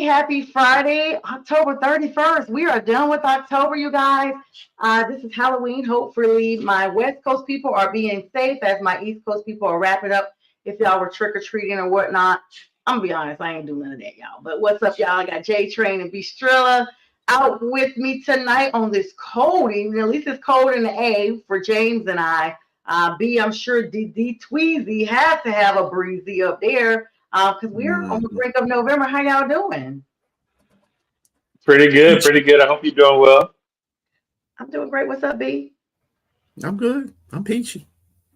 happy Friday, October 31st. We are done with October, you guys. This is Halloween. Hopefully, my West Coast people are being safe as my East Coast people are wrapping up. If y'all were trick-or-treating or whatnot, I'm going to be honest, I ain't doing none of that, y'all. But what's up, y'all? I got JTrain and Strilla out with me tonight on this cold evening. At least it's cold in the A for James and I. B, I'm sure D Tweezy has to have a breezy up there. Because we're on the brink of November. How y'all doing? Pretty good, pretty good. I hope you're doing well. I'm doing great. What's up, B? I'm good. I'm peachy.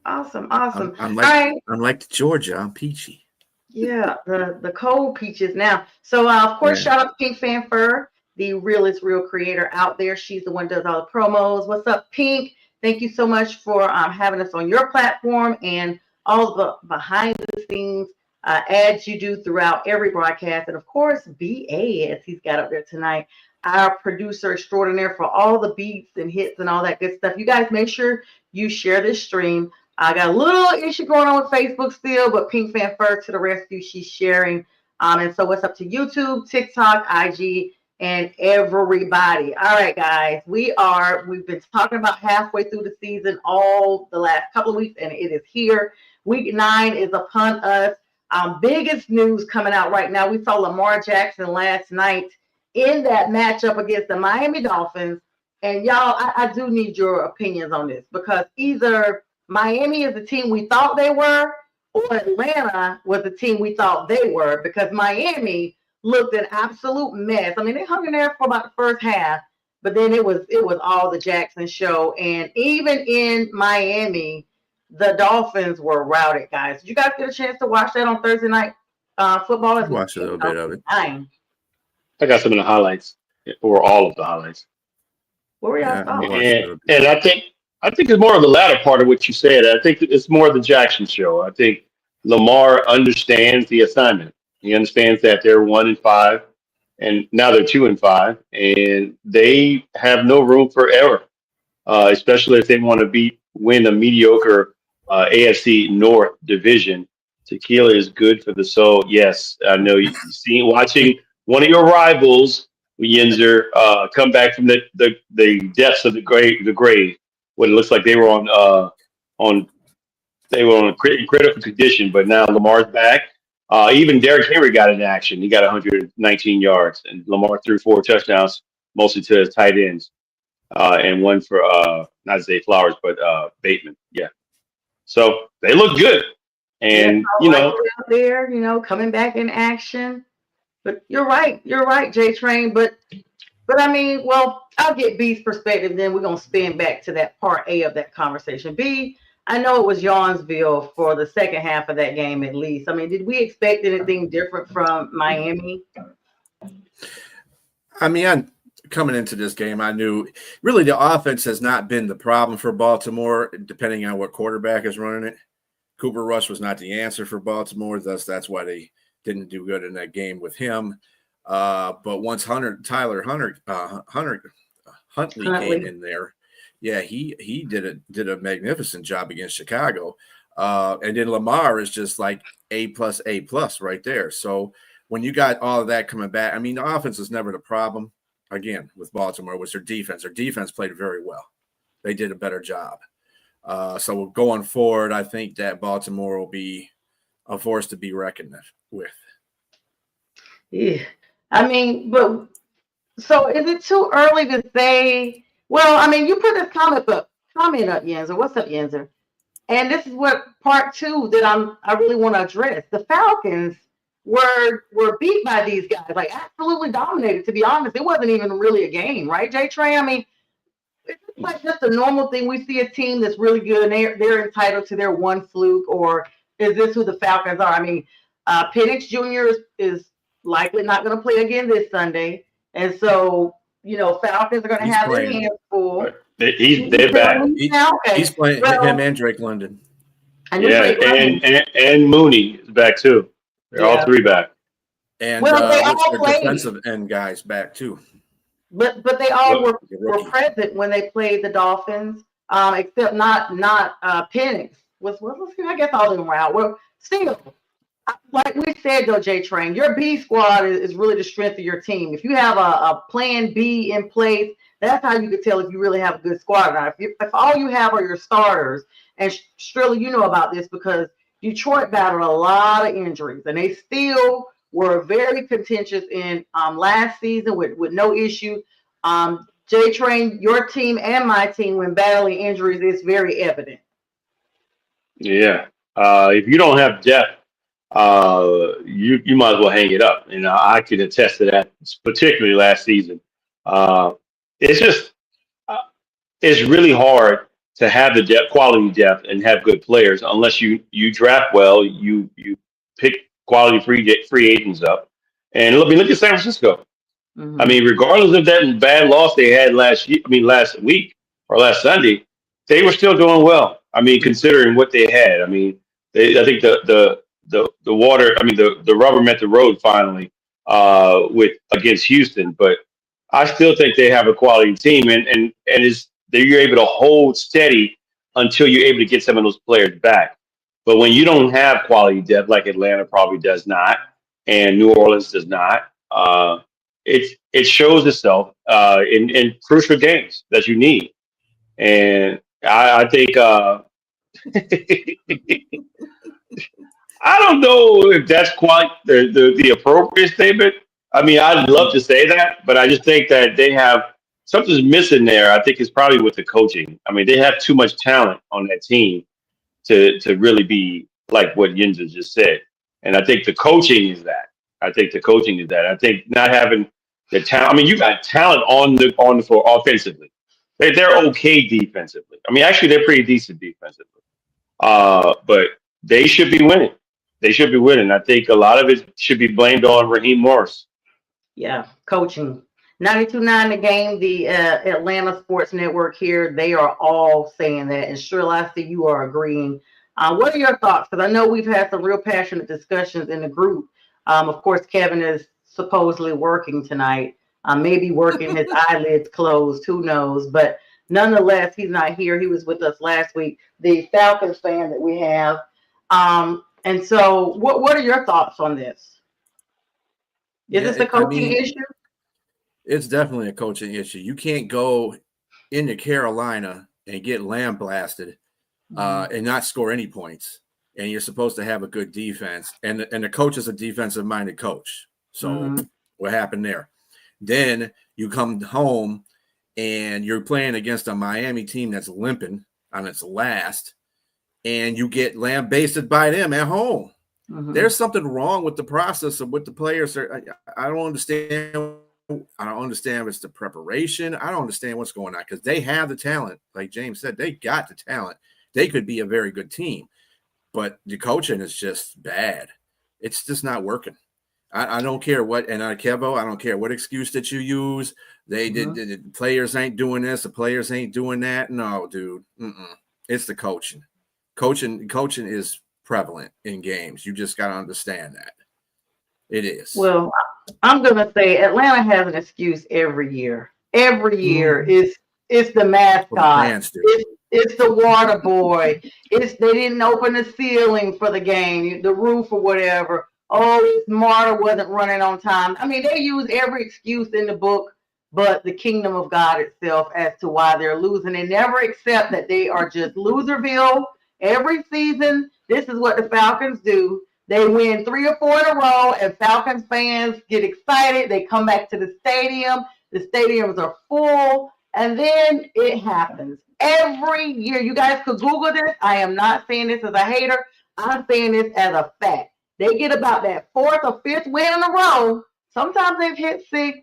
Awesome. I'm like Georgia. I'm peachy. Yeah, the cold peaches now. So, of course, shout out to Pink Fanfur, the realest real creator out there. She's the one who does all the promos. What's up, Pink? Thank you so much for having us on your platform and all the behind the scenes ads you do throughout every broadcast. And of course, BA, as he's got up there tonight, our producer extraordinaire for all the beats and hits and all that good stuff. You guys make sure you share this stream. I got a little issue going on with Facebook still, but Pink Fanfur to the rescue. She's sharing. And so what's up to YouTube, TikTok, IG, and everybody. All right, guys, we've been talking about halfway through the season all the last couple of weeks, and it is here. Week 9 is upon us. Biggest news coming out right now. We saw Lamar Jackson last night in that matchup against the Miami Dolphins. And y'all, I do need your opinions on this because either Miami is the team we thought they were or Atlanta was the team we thought they were because Miami looked an absolute mess. I mean, they hung in there for about the first half, but then it was all the Jackson show. And even in Miami, the Dolphins were routed, guys. Did you guys get a chance to watch that on Thursday night football? I watched a little bit of it. I got some of the highlights, or all of the highlights. What were y'all thoughts? And I think it's more of the latter part of what you said. I think it's more the Jackson show. I think Lamar understands the assignment. He understands that they're 1-5, and now they're 2-5, and they have no room for error, especially if they want to win a mediocre AFC North division. Tequila is good for the soul. Yes, I know you've seen watching one of your rivals, Yinzer, come back from the depths of the grave. When it looks like they were in critical condition, but now Lamar's back. Even Derrick Henry got in action. He got 119 yards, and Lamar threw 4 touchdowns, mostly to his tight ends, and one for not Zay Flowers, but Bateman. Yeah. So they look good, and out there, coming back in action. But you're right, JTrain. But I mean, well, I'll get B's perspective. Then we're gonna spin back to that part A of that conversation. B, I know it was Yawnsville for the second half of that game, at least. I mean, did we expect anything different from Miami? I mean, coming into this game, I knew really the offense has not been the problem for Baltimore, depending on what quarterback is running it. Cooper Rush was not the answer for Baltimore. That's why they didn't do good in that game with him. But once Huntley came in there, yeah, he did a magnificent job against Chicago. And then Lamar is just like A+ right there. So when you got all of that coming back, I mean, the offense is never the problem. Again, with Baltimore was their defense. Their defense played very well. They did a better job. So going forward, I think that Baltimore will be a force to be reckoned with. Yeah. I mean, but so is it too early to say? Well, I mean, you put this comment up, Yenzer. What's up, Yenzer? And this is what part 2 that I really want to address. The Falcons were beat by these guys, like absolutely dominated. To be honest, it wasn't even really a game, right, JTrain? I mean, it's like just a normal thing. We see a team that's really good, and they're entitled to their one fluke, or is this who the Falcons are? I mean, Penix Jr. is likely not going to play again this Sunday, and so Falcons are going to have their hands full. They're back. He's playing him and Drake London. And Mooney is back too. They're all 3 back. And their defensive end guys back too. But they all were present when they played the Dolphins, except not Penix. I guess all of them were out. Well, still, like we said though, JTrain, your B squad is really the strength of your team. If you have a plan B in place, that's how you can tell if you really have a good squad or not. If all you have are your starters, and Strilla, you know about this because Detroit battled a lot of injuries, and they still were very contentious in last season with no issue. JTrain, your team and my team, when battling injuries, it's very evident. Yeah. If you don't have depth, you might as well hang it up. And I can attest to that, particularly last season. Uh, it's just it's really hard to have the depth, quality depth, and have good players unless you draft well. You pick quality free agents up, and look at San Francisco. I Mm-hmm. mean, regardless of that bad loss they had last year, I mean last week or last Sunday, they were still doing well. I mean, considering what they had. I mean, I think the water, I mean the rubber met the road finally with against Houston, but I still think they have a quality team, and is that you're able to hold steady until you're able to get some of those players back. But when you don't have quality depth like Atlanta probably does not, and New Orleans does not, it shows itself in crucial games that you need. And I think I don't know if that's quite the appropriate statement. I mean, I'd love to say that, but I just think that they have something's missing there. I think it's probably with the coaching. I mean, they have too much talent on that team to really be like what Yinza just said. And I think the coaching is that. I think the coaching is that. I think not having the talent. I mean, you got talent on the floor offensively. They're okay defensively. I mean, actually, they're pretty decent defensively. But they should be winning. They should be winning. I think a lot of it should be blamed on Raheem Morris. Yeah, coaching. 92.9 The Game, the Atlanta Sports Network here, they are all saying that. And sure, I see you are agreeing. What are your thoughts? Because I know we've had some real passionate discussions in the group. Of course, Kevin is supposedly working tonight, maybe working his eyelids closed, who knows? But nonetheless, he's not here. He was with us last week, the Falcons fan that we have. And so, what are your thoughts on this? Is Yeah, this a I coaching mean, issue? it's definitely a coaching issue. You can't go into Carolina and get lambasted and not score any points. And you're supposed to have a good defense. And the coach is a defensive minded coach. So Mm-hmm. what happened there? Then you come home and you're playing against a Miami team that's limping on its last, and you get lambasted by them at home. Mm-hmm. There's something wrong with the process of what the players are. I don't understand. I don't understand if it's the preparation. I don't understand what's going on because they have the talent. Like James said, they got the talent. They could be a very good team, but the coaching is just bad. It's just not working. I don't care what, and Kevo, I don't care what excuse that you use. They Mm-hmm. did. The players ain't doing this. The players ain't doing that. No, dude. It's the coaching. Coaching is prevalent in games. You just got to understand that. It is. Well, I'm gonna say Atlanta has an excuse every year. Every year it's the Well, the mascot. fans do. It's the water boy. It's they didn't open the ceiling for the game, the roof or whatever. Oh, Marta wasn't running on time. I mean, they use every excuse in the book, but the kingdom of God itself as to why they're losing. They never accept that they are just loserville. Every season, this is what the Falcons do. They win 3 or 4 in a row, and Falcons fans get excited. They come back to the stadium. The stadiums are full, and then it happens every year. You guys could Google this. I am not saying this as a hater. I'm saying this as a fact. They get about that 4th or 5th win in a row. Sometimes they've hit 6,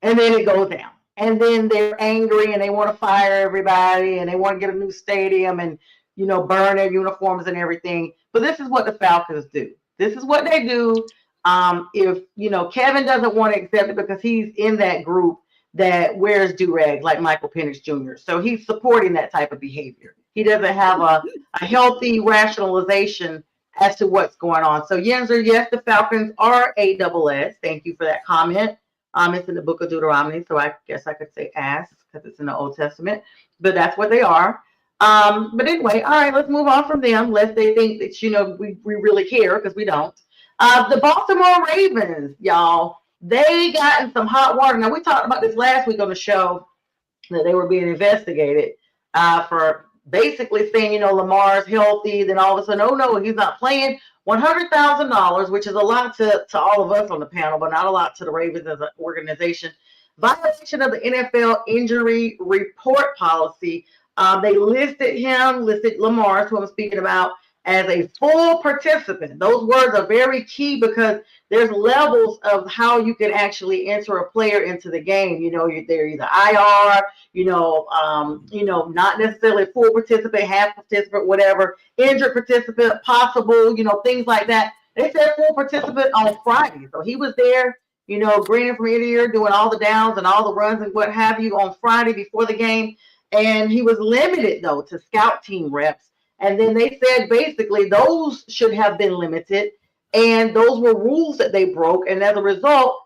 and then it goes down. And then they're angry, and they want to fire everybody, and they want to get a new stadium, and burn their uniforms and everything. But this is what the Falcons do. This is what they do. If Kevin doesn't want to accept it because he's in that group that wears do-rags like Michael Penix Jr. So he's supporting that type of behavior. He doesn't have a healthy rationalization as to what's going on. So Yenzer, yes, the Falcons are ASS. Thank you for that comment. It's in the book of Deuteronomy, so I guess I could say ass because it's in the Old Testament. But that's what they are. But anyway, all right, let's move on from them, lest they think that we really care, because we don't. The Baltimore Ravens, y'all, they got in some hot water. Now, we talked about this last week on the show that they were being investigated for basically saying, Lamar's healthy. Then all of a sudden, oh, no, he's not playing. $100,000, which is a lot to all of us on the panel, but not a lot to the Ravens as an organization. Violation of the NFL injury report policy. They listed Lamar, who I'm speaking about, as a full participant. Those words are very key because there's levels of how you can actually enter a player into the game. They're either IR, not necessarily full participant, half participant, whatever, injured participant, possible, things like that. They said full participant on Friday. So he was there, grinning from ear to ear, doing all the downs and all the runs and what have you on Friday before the game. And he was limited, though, to scout team reps. And then they said basically those should have been limited. And those were rules that they broke. And as a result,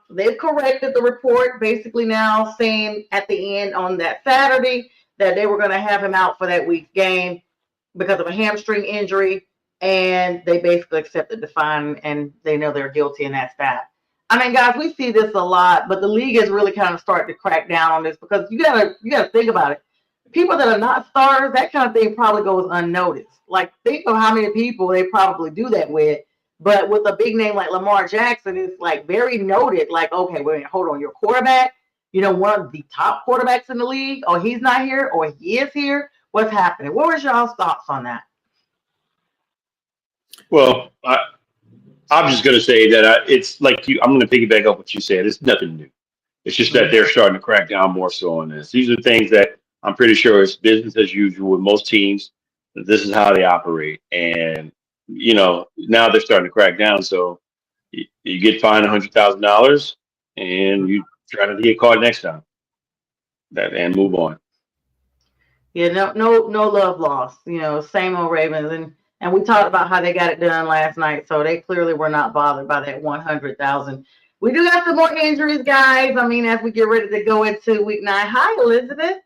they've corrected the report, basically now saying at the end on that Saturday that they were going to have him out for that week's game because of a hamstring injury. And they basically accepted the fine, and they know they're guilty, and that's that. I mean, guys, we see this a lot, but the league is really kind of starting to crack down on this because you gotta think about it. People that are not starters, that kind of thing probably goes unnoticed. Like, think of how many people they probably do that with. But with a big name like Lamar Jackson, it's like very noted. Like, okay, wait, hold on, your quarterback, one of the top quarterbacks in the league, or he's not here, or he is here. What's happening? What was y'all's thoughts on that? Well, I'm just going to say that it's like I'm going to piggyback up what you said. It's nothing new. It's just that they're starting to crack down more so on this. These are things that I'm pretty sure it's business as usual with most teams. This is how they operate. And, now they're starting to crack down. So you get fined $100,000 and you try to get caught next time and move on. Yeah, no love lost. Same old Ravens. And we talked about how they got it done last night. So they clearly were not bothered by that 100,000. We do got some more injuries, guys. I mean, as we get ready to go into week 9. Hi, Elizabeth.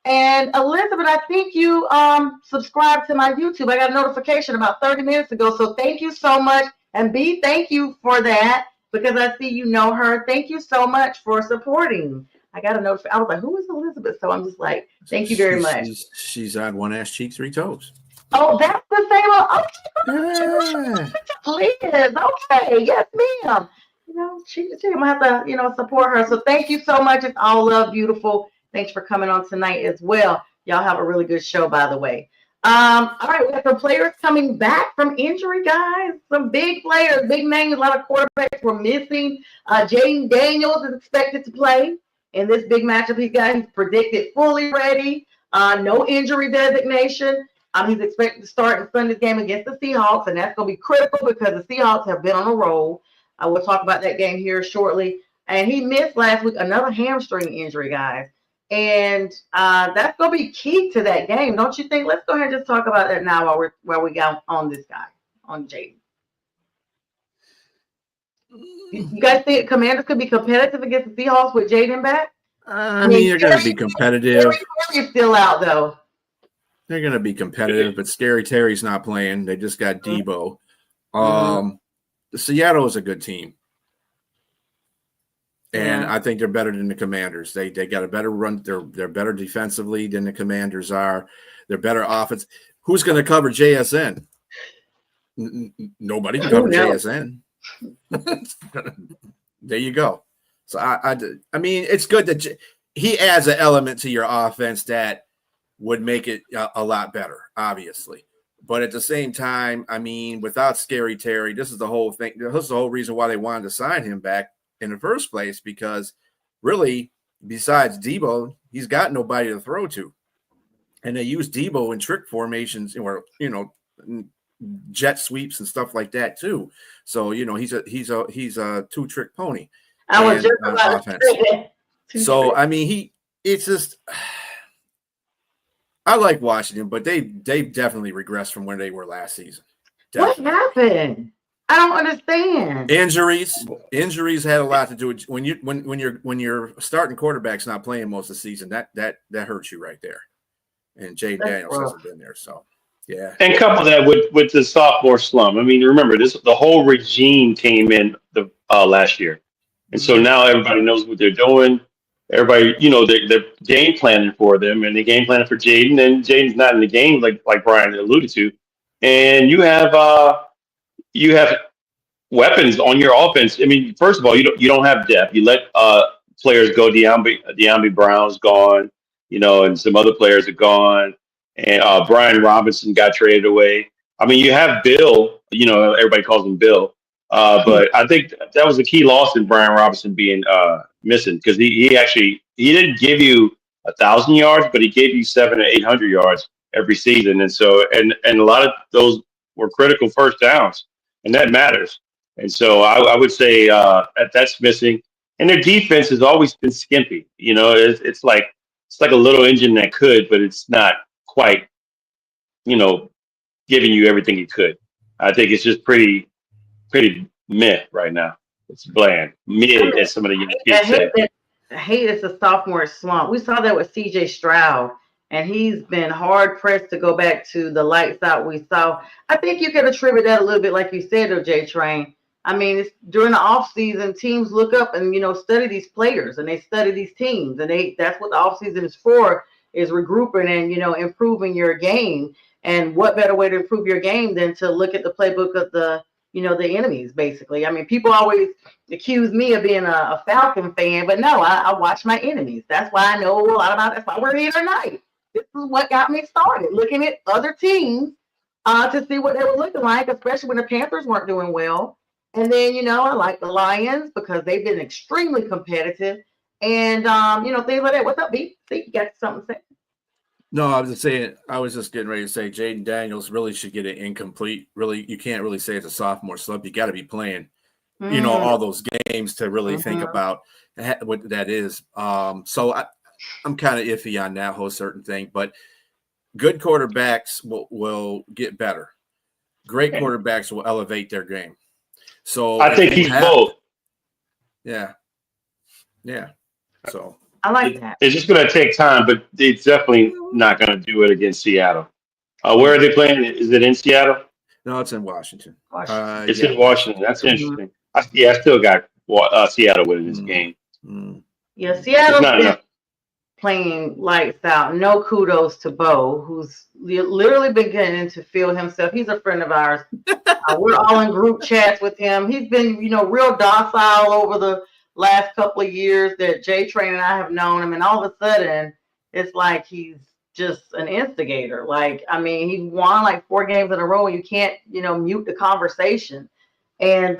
And Elizabeth, I think you subscribed to my YouTube. I got a notification about 30 minutes ago. So thank you so much. And B, thank you for that because I see you know her. Thank you so much for supporting. I got a notification. I was like, who is Elizabeth? So I'm just like, thank you very much. She's on one ass cheek, three toes. Oh, that's the same one. Okay, Liz. Okay, yes, ma'am. She might have to, support her. So thank you so much. It's all love, beautiful. Thanks for coming on tonight as well. Y'all have a really good show, by the way. All right, we have some players coming back from injury, guys. Some big players, big names. A lot of quarterbacks were missing. Jaden Daniels is expected to play in this big matchup. He's predicted fully ready. No injury designation. He's expected to start in Sunday's game against the Seahawks, and that's going to be critical because the Seahawks have been on a roll. We'll talk about that game here shortly. And he missed last week another hamstring injury, guys. And that's going to be key to that game, don't you think? Let's go ahead and just talk about that now while we got on this guy, on Jaden. You guys think Commanders could be competitive against the Seahawks with Jaden back? I mean, they're going to be competitive. Terry's still out, though. They're going to be competitive, but Scary Terry's not playing. They just got Debo. The Seattle is a good team. And I think they're better than the Commanders. They got a better run. They're better defensively than the Commanders are. They're better offense. Who's going to cover JSN? Nobody can cover JSN. There you go. So I mean, it's good that he adds an element to your offense that would make it a lot better, obviously. But at the same time, I mean, without Scary Terry, this is the whole thing. This is the whole reason why they wanted to sign him back in the first place, because really, besides Debo, he's got nobody to throw to. And they use Debo in trick formations or, jet sweeps and stuff like that too. So, he's a two-trick pony. I was just about to say that. So, I mean, it's just – I like Washington, but they definitely regressed from where they were last season. Definitely. What happened? I don't understand. Injuries had a lot to do with when your starting quarterback's not playing most of the season. That hurts you right there. And Jay Daniels hasn't been there, so Yeah. And couple that with the sophomore slump. I mean, remember the whole regime came in the last year, and so now everybody knows what they're doing. Everybody, they're game planning for them, and they game planning for Jaden. And Jaden's not in the game, like Brian alluded to. And you have weapons on your offense. I mean, first of all, you don't have depth. You let players go. De'Ambi Brown's gone, and some other players are gone. And Brian Robinson got traded away. I mean, you have Bill. Everybody calls him Bill. But I think that was a key loss in Brian Robinson being missing, because he didn't give you 1,000 yards, but he gave you 700 to 800 yards every season. And so and a lot of those were critical first downs, and that matters. And so I would say that's missing. And their defense has always been skimpy. It's like a little engine that could, but it's not quite, giving you everything it could. I think it's just pretty meh right now. It's bland, mid, as some of the young kids say. I hate it's a sophomore slump. We saw that with CJ Stroud, and he's been hard pressed to go back to the lights out we saw. I think you can attribute that a little bit, like you said, to JTrain. I mean, it's during the off season, teams look up and study these players, and they study these teams, and that's what the off season is for, is regrouping and improving your game. And what better way to improve your game than to look at the playbook of the enemies, basically. I mean, people always accuse me of being a Falcon fan, but no, I watch my enemies. That's why I know a lot about. That's why we're here tonight. This is what got me started, looking at other teams to see what they were looking like, especially when the Panthers weren't doing well. And then, I like the Lions because they've been extremely competitive, and things like that. What's up, B? See, you got something to say? No, I was just getting ready to say Jaden Daniels really should get an incomplete. Really, you can't really say it's a sophomore slump. You got to be playing, all those games to really think about what that is. So I'm kind of iffy on that whole certain thing, but good quarterbacks will get better. Great quarterbacks will elevate their game. So I think he's both. Yeah. So I like that. It's just going to take time, but it's definitely not going to do it against Seattle. Where are they playing? Is it in Seattle? No, it's in Washington. It's in Washington. That's interesting. I still got Seattle winning this game. Yeah, Seattle's been playing lights out. No kudos to Bo, who's literally been getting to feel himself. He's a friend of ours. We're all in group chats with him. He's been, real docile over the last couple of years that JTrain and I have known him, and all of a sudden it's like he's just an instigator. Like, I mean, he won like 4 games in a row, and you can't, mute the conversation. And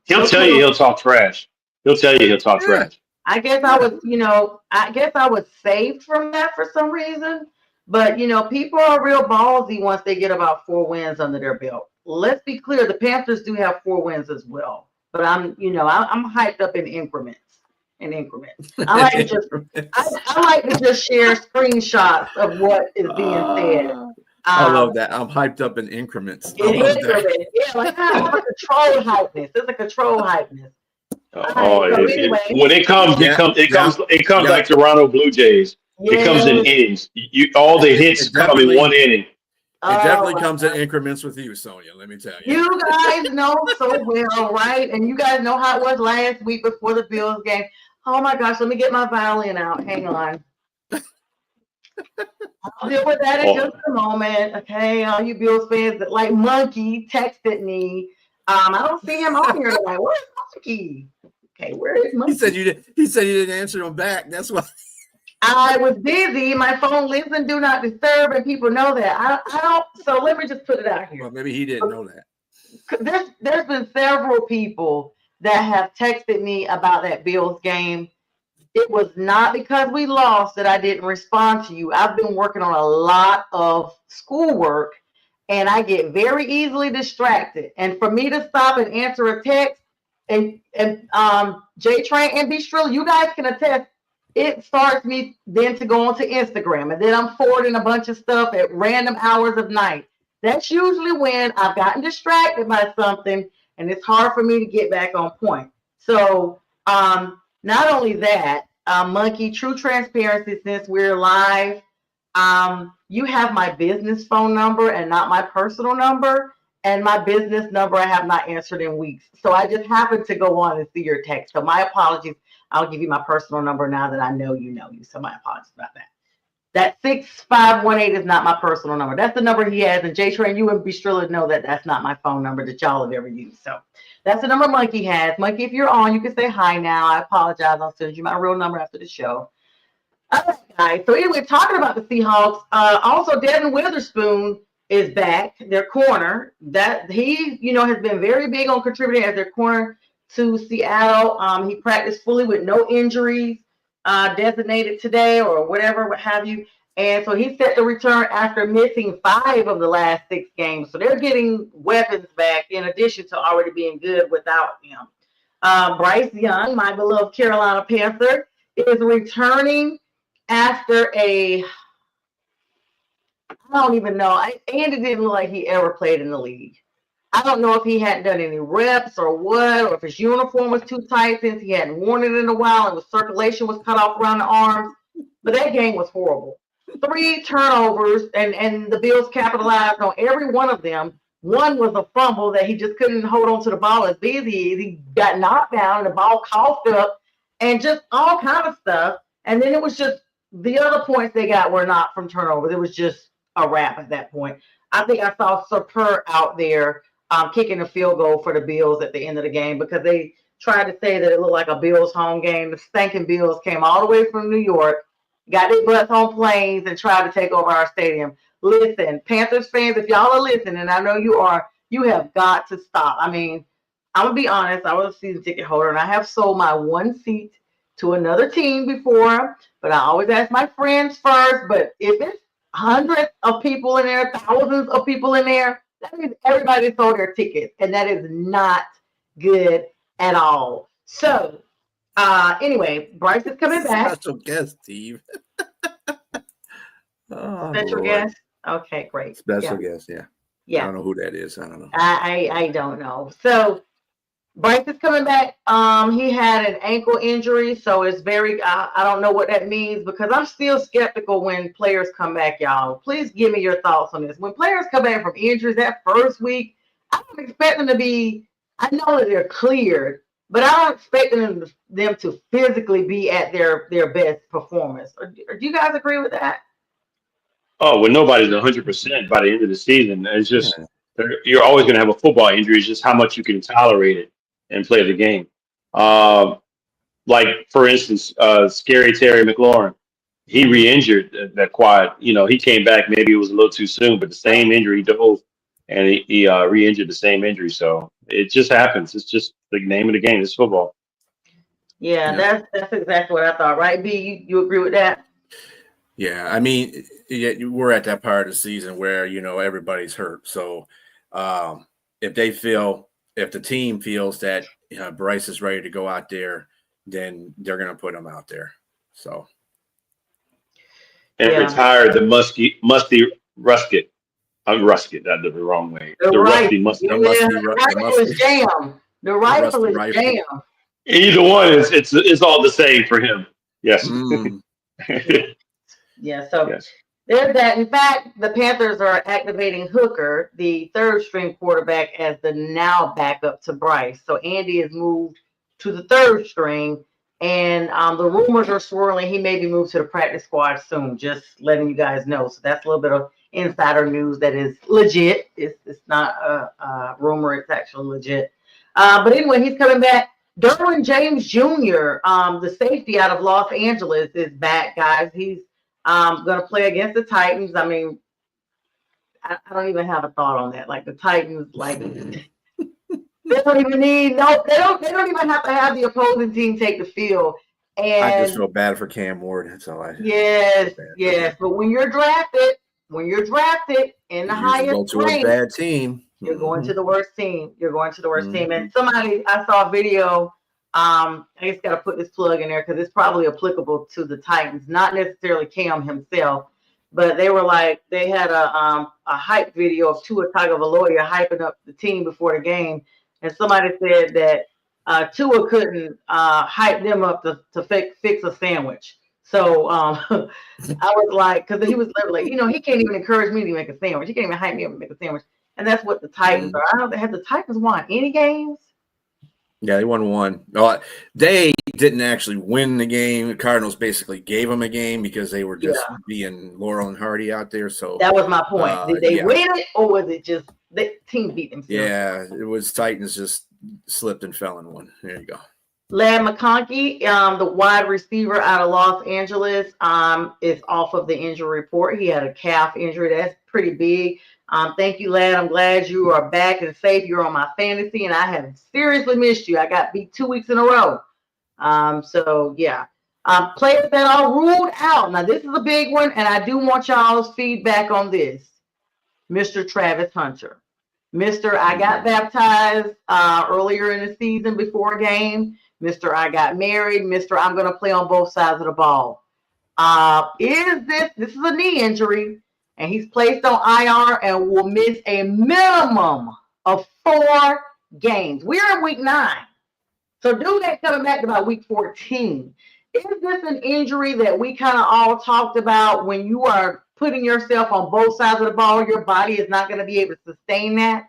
he'll tell you he'll talk trash. He'll tell you he'll talk trash. I guess I was saved from that for some reason. But people are real ballsy once they get about 4 wins under their belt. Let's be clear, the Panthers do have 4 wins as well. But I'm hyped up in increments. I like to just share screenshots of what is being said. I love that. I'm hyped up in increments. Yeah, like a control hypeness. There's a control hypeness. When it comes, it comes like Toronto Blue Jays. Yeah. It comes in innings. All the hits come in one inning. It definitely comes in increments with you, Sonja. Let me tell you. You guys know so well, right? And you guys know how it was last week before the Bills game. Oh my gosh, let me get my violin out. Hang on. I'll deal with that in just a moment. Okay, all you Bills fans that like Monkey texted me. I don't see him on here tonight. Where's Monkey? Okay, where is Monkey? He said you didn't answer him back. That's why. I was busy. My phone lives in do not disturb, and people know that. I don't. So let me just put it out here. Well, maybe he didn't know that. There's been several people that have texted me about that Bills game. It was not because we lost that I didn't respond to you. I've been working on a lot of schoolwork, and I get very easily distracted. And for me to stop and answer a text, and JTrain and Bistro, you guys can attest. It starts me then to go onto Instagram, and then I'm forwarding a bunch of stuff at random hours of night. That's usually when I've gotten distracted by something, and it's hard for me to get back on point. So not only that, Monkey, true transparency, since we're live, You have my business phone number and not my personal number. And my business number I have not answered in weeks. So I just happened to go on and see your text. So my apologies. I'll give you my personal number now that I know you know you. So my apologies about that. That 6518 is not my personal number. That's the number he has. And JTrain, you would be sure to know that that's not my phone number that y'all have ever used. So that's the number Monkey has. Monkey, if you're on, you can say hi now. I apologize. I'll send you my real number after the show. All right, guys. So anyway, talking about the Seahawks, also Devin Witherspoon is back, their corner. That he, has been very big on contributing as their corner to Seattle. He practiced fully with no injuries designated today or whatever, what have you. And so he's set to return after missing 5 of the last 6 games. So they're getting weapons back in addition to already being good without him. Bryce Young, my beloved Carolina Panther, is returning after I don't even know. Andy didn't look like he ever played in the league. I don't know if he hadn't done any reps or what, or if his uniform was too tight since he hadn't worn it in a while and the circulation was cut off around the arms. But that game was horrible. 3 turnovers, and the Bills capitalized on every one of them. One was a fumble that he just couldn't hold on to the ball as busy as he got knocked down and the ball coughed up and just all kind of stuff. And then it was just the other points they got were not from turnovers. It was just a wrap at that point. I think I saw Super out there kicking a field goal for the Bills at the end of the game because they tried to say that it looked like a Bills home game. The stinking Bills came all the way from New York, got their butts on planes, and tried to take over our stadium. Listen, Panthers fans, if y'all are listening, and I know you are, you have got to stop. I mean, I'm going to be honest. I was a season ticket holder, and I have sold my one seat to another team before, but I always ask my friends first. But if it's hundreds of people in there, thousands of people in there, that means everybody sold their tickets, and that is not good at all. So, anyway, Bryce is coming back. Special guest, Steve. Special guest? Okay, great. Special guest, yeah. I don't know who that is. I don't know. I don't know. So, Bryce is coming back. He had an ankle injury, so it's very, I don't know what that means because I'm still skeptical when players come back, y'all. Please give me your thoughts on this. When players come back from injuries that first week, I don't expect them to be, I know that they're cleared, but I don't expect them to physically be at their best performance. Or do you guys agree with that? Oh, well, nobody's 100% by the end of the season. It's just, you're always going to have a football injury. It's just how much you can tolerate it and play the game. Like, for instance, Scary Terry McLaurin, he re-injured that quad. He came back. Maybe it was a little too soon, but the same injury, he dove, and he re-injured the same injury. So it just happens. It's just the name of the game. It's football. Yeah, that's exactly what I thought. Right, B? You agree with that? Yeah, I mean, we're at that part of the season where, everybody's hurt. So if the team feels that Bryce is ready to go out there, then they're going to put him out there. So. And retire the musty Rusket. I'm Rusket. I did it the wrong way. The rusty musty. The rifle is jam. The rifle is jam. Either one it's all the same for him. Yes. Yeah, so there's that. In fact, the Panthers are activating Hooker, the third string quarterback, as the now backup to Bryce. So Andy has moved to the third string, and the rumors are swirling he may be moved to the practice squad soon, just letting you guys know. So that's a little bit of insider news that is legit. It's not a rumor, it's actually legit. But anyway, he's coming back. Derwin James Jr., the safety out of Los Angeles, is back, guys. He's going to play against the Titans. I mean, I don't even have a thought on that. Like the Titans, they don't even they don't even have to have the opposing team take the field. And I just feel bad for Cam Ward. That's all I. Yes. But when you're drafted in the highest rank, a bad team. You're going to the worst team. team. And I saw a video. I just got to put this plug in there because it's probably applicable to the Titans, not necessarily Cam himself, but they had a hype video of Tua Tagovailoa hyping up the team before the game, and somebody said that Tua couldn't hype them up to fix a sandwich. So I was like, because he was literally, he can't even encourage me to make a sandwich. He can't even hype me up to make a sandwich. And that's what the Titans are. I don't know, have the Titans won any games? Yeah, they won one. They didn't actually win the game. The Cardinals basically gave them a game because they were just being Laurel and Hardy out there. So that was my point. Did they win it, or was it just the team beat themselves? Yeah, it was Titans just slipped and fell in one. There you go. Lad McConkey, the wide receiver out of Los Angeles, is off of the injury report. He had a calf injury. That's pretty big. Thank you, Lad. I'm glad you are back and safe. You're on my fantasy, and I have seriously missed you. I got beat 2 weeks in a row. So, yeah. Players that are ruled out. Now, this is a big one, and I do want y'all's feedback on this. Mr. Travis Hunter. Mr. I got baptized earlier in the season before a game. Mr. I got married. Mr. I'm going to play on both sides of the ball. This is a knee injury, and he's placed on IR and will miss a minimum of 4 games. We're in week 9. So dude ain't coming back to about week 14. Is this an injury that we kind of all talked about when you are putting yourself on both sides of the ball? Your body is not going to be able to sustain that?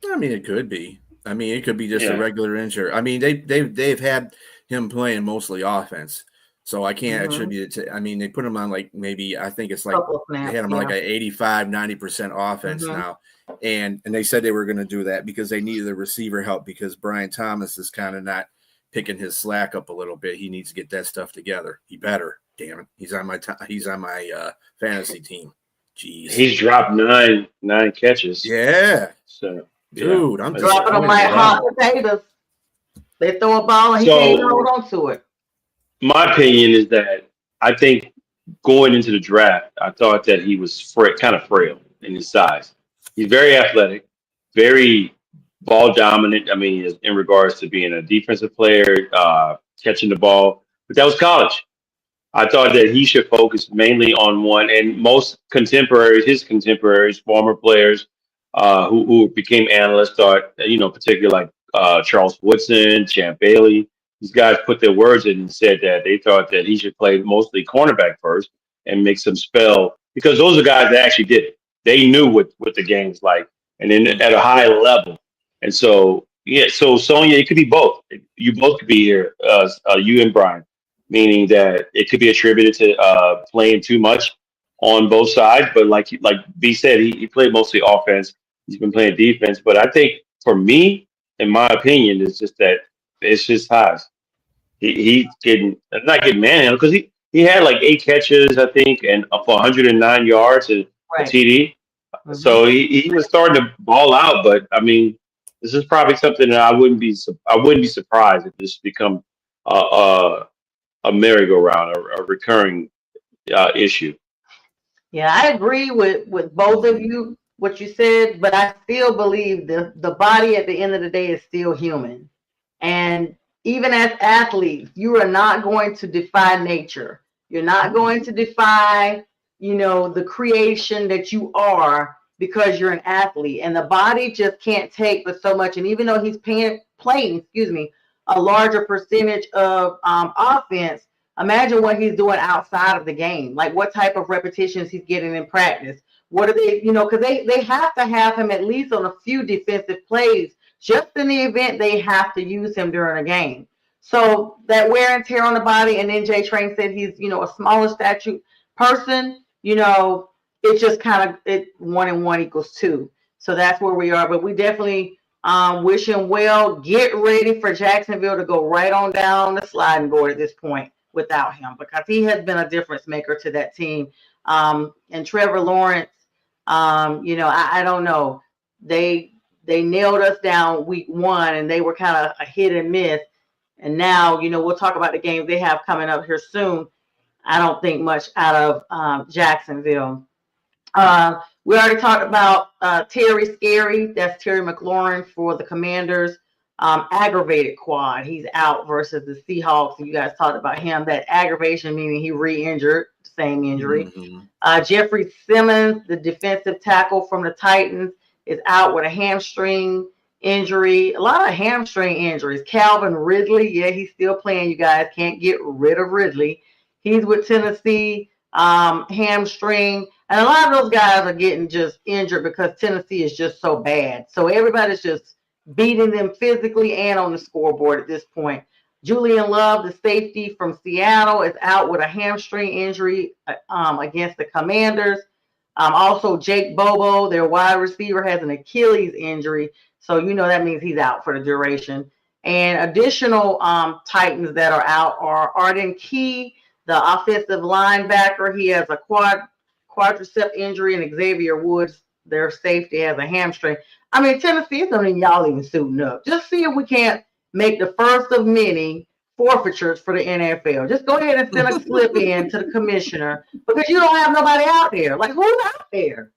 I mean, it could be. I mean, it could be just a regular injury. I mean, they've had him playing mostly offense, so I can't attribute it to. I mean, they put him on like maybe I think it's like they had him on like an 85-90% offense now, and they said they were going to do that because they needed the receiver help because Brian Thomas is kind of not picking his slack up a little bit. He needs to get that stuff together. He better. Damn it, he's on my fantasy team. Jeez, he's dropped nine catches. Yeah, so. Dude, I'm dropping them like hot potatoes. They throw a ball and he can't hold on to it. My opinion is that I think going into the draft, I thought that he was kind of frail in his size. He's very athletic, very ball dominant. I mean, in regards to being a defensive player, catching the ball, but that was college. I thought that he should focus mainly on one, and most his contemporaries, former players, who became analysts, thought, particularly like Charles Woodson, Champ Bailey, these guys put their words in and said that they thought that he should play mostly cornerback first and make some spell because those are guys that actually did it. They knew what the game's like, and then at a high level. And so, so Sonja, it could be both. You both could be here, you and Brian, meaning that it could be attributed to playing too much on both sides. But like B said, he played mostly offense. He's been playing defense. But I think for me, in my opinion, it's just that it's his size. He's not getting manhandled because he had like 8 catches, I think, and for 109 yards and a TD. So he was starting to ball out. But I mean, this is probably something that I wouldn't be surprised if this become a merry-go-round, a recurring issue. Yeah, I agree with both of you, what you said, but I still believe the body at the end of the day is still human. And even as athletes, you are not going to defy nature. You're not going to defy, the creation that you are because you're an athlete. And the body just can't take but so much. And even though he's playing, a larger percentage of offense, imagine what he's doing outside of the game. Like what type of repetitions he's getting in practice. What are they, because they have to have him at least on a few defensive plays just in the event they have to use him during a game. So that wear and tear on the body, and then JTrain said he's, a smaller statute person, it just kind of, 1 and 1 equals 2. So that's where we are. But we definitely wish him well. Get ready for Jacksonville to go right on down the sliding board at this point without him, because he has been a difference maker to that team. And Trevor Lawrence, I don't know. They nailed us down week 1, and they were kind of a hit and miss. And now, we'll talk about the games they have coming up here soon. I don't think much out of Jacksonville. We already talked about Terry Scary. That's Terry McLaurin for the Commanders. Aggravated quad. He's out versus the Seahawks. And you guys talked about him. That aggravation meaning he re-injured, same injury. Jeffrey Simmons, the defensive tackle from the Titans, is out with a hamstring injury, a lot of hamstring injuries. Calvin Ridley, yeah, he's still playing. You guys can't get rid of Ridley. He's with Tennessee, hamstring. And a lot of those guys are getting just injured because Tennessee is just so bad. So everybody's just beating them physically and on the scoreboard at this point. Julian Love, the safety from Seattle, is out with a hamstring injury against the Commanders. Also, Jake Bobo, their wide receiver, has an Achilles injury. So, you know, that means he's out for the duration. And additional Titans that are out are Arden Key, the offensive linebacker. He has a quadricep injury, and Xavier Woods, their safety, has a hamstring. I mean, Tennessee, it's not even y'all even suiting up. Just see if we can't make the first of many forfeitures for the NFL. Just go ahead and send a slip in to the commissioner because you don't have nobody out there. Like, who's out there?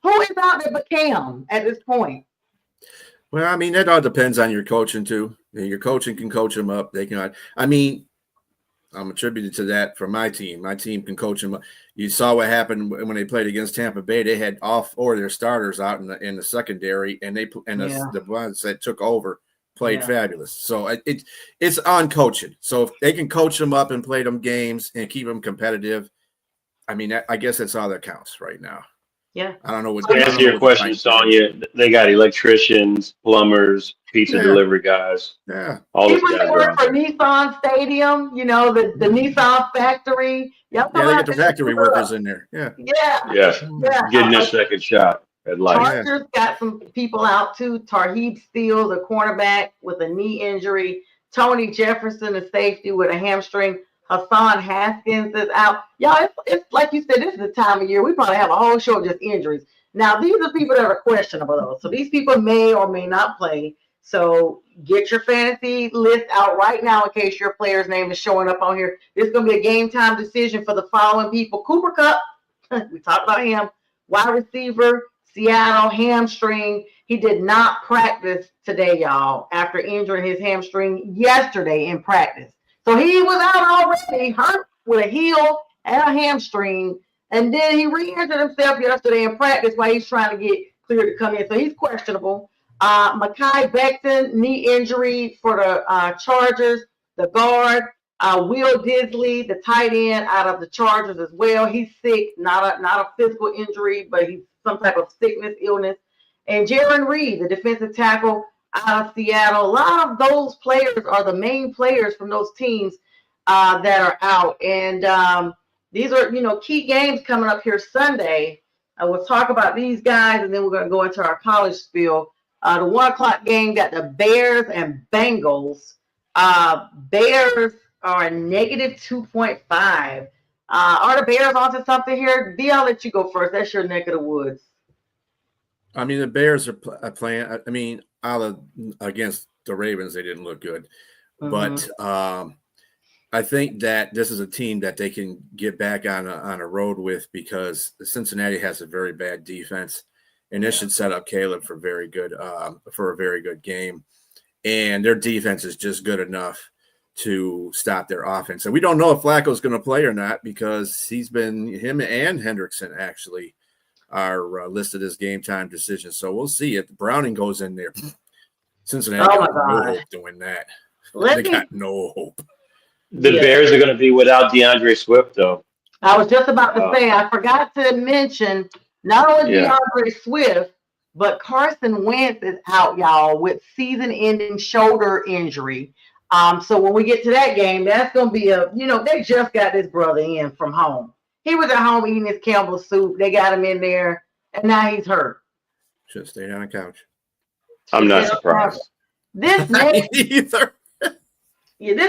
Who is out there but Cam at this point? Well, I mean, that all depends on your coaching too. Your coaching can coach them up. They can. I mean, I'm attributed to that for my team. My team can coach them up. You saw what happened when they played against Tampa Bay. They had all four of their starters out in the secondary, and the ones that took over played fabulous. So it's on coaching. So if they can coach them up and play them games and keep them competitive, I mean, I guess that's all that counts right now. Yeah. I don't know what. To answer your question, Sonja, they got electricians, plumbers, pizza delivery guys. Yeah. All those people guys that work for Nissan Stadium, you know, the Nissan factory. They get the factory workers in there. Yeah. Yes. Getting their second shot at life. Chargers got some people out too. Tarheeb Steele, the cornerback with a knee injury. Tony Jefferson, the safety with a hamstring. Hassan Haskins is out. Y'all, it's like you said, this is the time of year. We probably have a whole show of just injuries. Now, these are people that are questionable, though. So these people may or may not play. So get your fantasy list out right now in case your player's name is showing up on here. This is going to be a game time decision for the following people. Cooper Kupp, we talked about him. Wide receiver, Seattle, hamstring. He did not practice today, y'all, after injuring his hamstring yesterday in practice. So he was out already, hurt with a heel and a hamstring. And then he re-injured himself yesterday in practice while he's trying to get cleared to come in. So he's questionable. Mekhi Becton, knee injury for the Chargers, the guard. Will Disley, the tight end out of the Chargers as well. He's sick, not a physical injury, but he's some type of sickness, illness. And Jaron Reed, the defensive tackle out of Seattle. A lot of those players are the main players from those teams that are out. And these are, you know, key games coming up here Sunday. We'll talk about these guys, and then we're going to go into our college spiel. The 1 o'clock game got the Bears and Bengals. Bears are a negative 2.5. Are the Bears onto something here? D, I'll let you go first. That's your neck of the woods. I mean, the Bears are playing. I mean, against the Ravens, they didn't look good. But I think that this is a team that they can get back on a road with because Cincinnati has a very bad defense, and this should set up Caleb for a very good game. And their defense is just good enough to stop their offense. And we don't know if Flacco's going to play or not because him and Hendrickson actually are listed as game time decisions. So we'll see if Browning goes in there. Cincinnati got no hope doing that. They got no hope. The Bears are going to be without DeAndre Swift, though. I was just about to say, I forgot to mention not only DeAndre Swift, but Carson Wentz is out, y'all, with season-ending shoulder injury. So when we get to that game, that's going to be they just got this brother in from home. He was at home eating his Campbell's soup. They got him in there, and now he's hurt. Should have stayed on the couch. I'm not surprised. This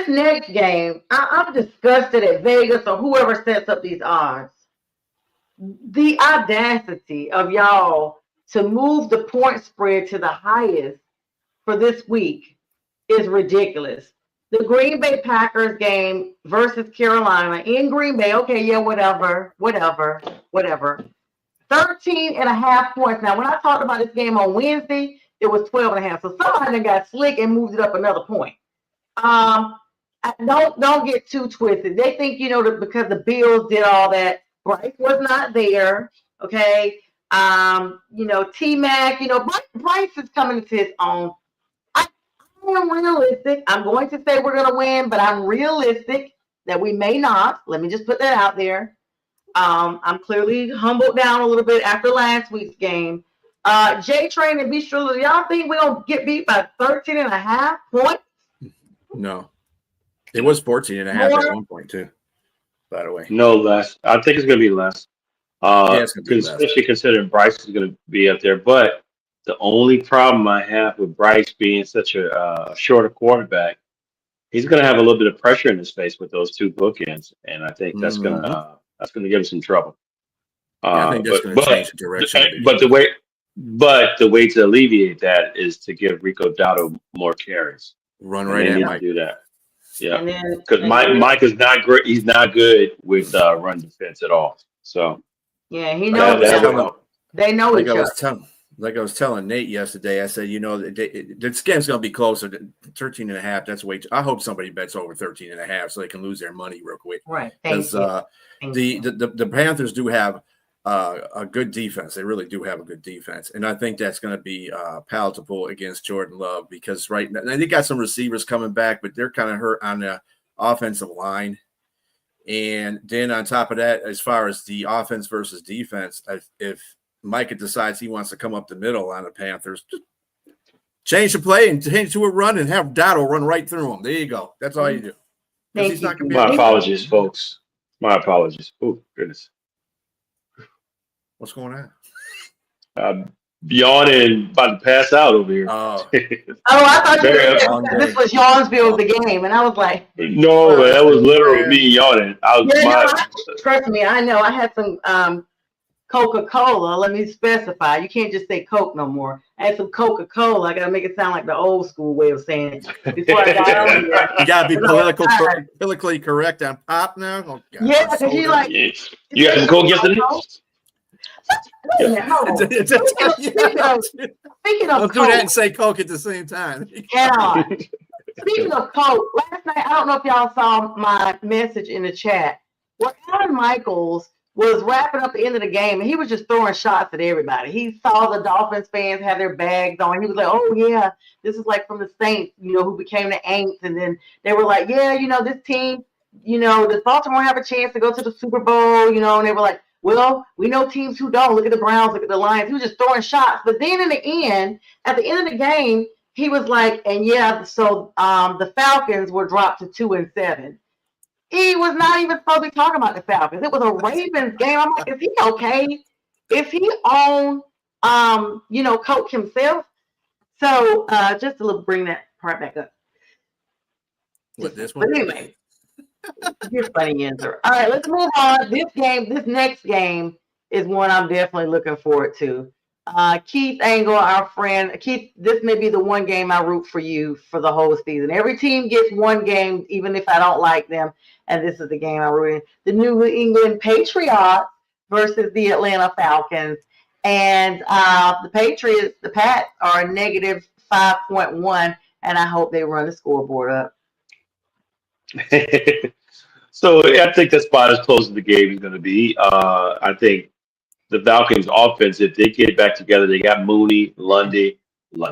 next game, I'm disgusted at Vegas or whoever sets up these odds. The audacity of y'all to move the point spread to the highest for this week is ridiculous. The Green Bay Packers game versus Carolina in Green Bay. Okay, yeah, whatever. 13.5 points. Now, when I talked about this game on Wednesday, it was 12.5. So somebody got slick and moved it up another point. Don't get too twisted. They think, because the Bills did all that. Bryce was not there. Okay. T-Mac, Bryce is coming into his own. I'm realistic. I'm going to say we're going to win, but I'm realistic that we may not. Let me just put that out there. I'm clearly humbled down a little bit after last week's game. JTrain and Bistro, y'all think we're going to get beat by 13.5 points? No. It was 14.5 at one point, too, by the way. No less. I think it's going to be less. It's going to be less. Especially considering Bryce is going to be up there. But the only problem I have with Bryce being such a shorter quarterback, he's going to have a little bit of pressure in his face with those two bookends, and I think that's going to give him some trouble. I think that's going to change the direction. But the way to alleviate that is to give Rico Dotto more carries. Run right at Mike. Do that. Yeah, because Mike is not great. He's not good with run defense at all. So yeah, he knows. They know each other. Like I was telling Nate yesterday, I said, this game's going to be closer to 13.5. That's way too. I hope somebody bets over 13.5 so they can lose their money real quick. Right. Because the Panthers do have a good defense. They really do have a good defense. And I think that's going to be palatable against Jordan Love because right now they got some receivers coming back, but they're kind of hurt on the offensive line. And then on top of that, as far as the offense versus defense, if Micah decides he wants to come up the middle on the Panthers, just change the play and change to a run and have Dotto run right through him. There you go. That's all you do. My apologies, folks. My apologies. Oh, goodness. What's going on? I'm yawning, about to pass out over here. Oh, I thought this was Yawnsville of the game, and I was like, no, that was literally me yawning. Trust me, I know. I had some Coca-Cola. Let me specify. You can't just say Coke no more. I had some Coca-Cola. I got to make it sound like the old school way of saying it. Before I got on here. You got to be politically correct on pop now? Oh, God, yeah, because you like. You got some Coke yesterday? Speaking of Don't do that and say Coke at the same time. Yeah. Speaking of Coke, last night, I don't know if y'all saw my message in the chat. Well, Alan Michaels was wrapping up the end of the game, and he was just throwing shots at everybody. He saw the Dolphins fans have their bags on. He was like, oh, yeah, this is like from the Saints, who became the Aints. And then they were like, yeah, this team, does Baltimore have a chance to go to the Super Bowl? And they were like, well, we know teams who don't. Look at the Browns, look at the Lions. He was just throwing shots. But then at the end of the game, he was like, and yeah, so the Falcons were dropped to 2-7. He was not even supposed to be talking about the Falcons. It was a Ravens game. I'm like, is he okay? Is he on, Coke himself? So just to bring that part back up. What, this one? But anyway. Your funny answer. All right, let's move on. This next game is one I'm definitely looking forward to. Keith Angle, our friend. Keith, this may be the one game I root for you for the whole season. Every team gets one game, even if I don't like them, and this is the game I'm rooting. The New England Patriots versus the Atlanta Falcons. And the Pats are a negative 5.1, and I hope they run the scoreboard up. So I think that's about as close as the game is going to be. I think the Falcons' offense, if they get back together, they got Mooney, London, and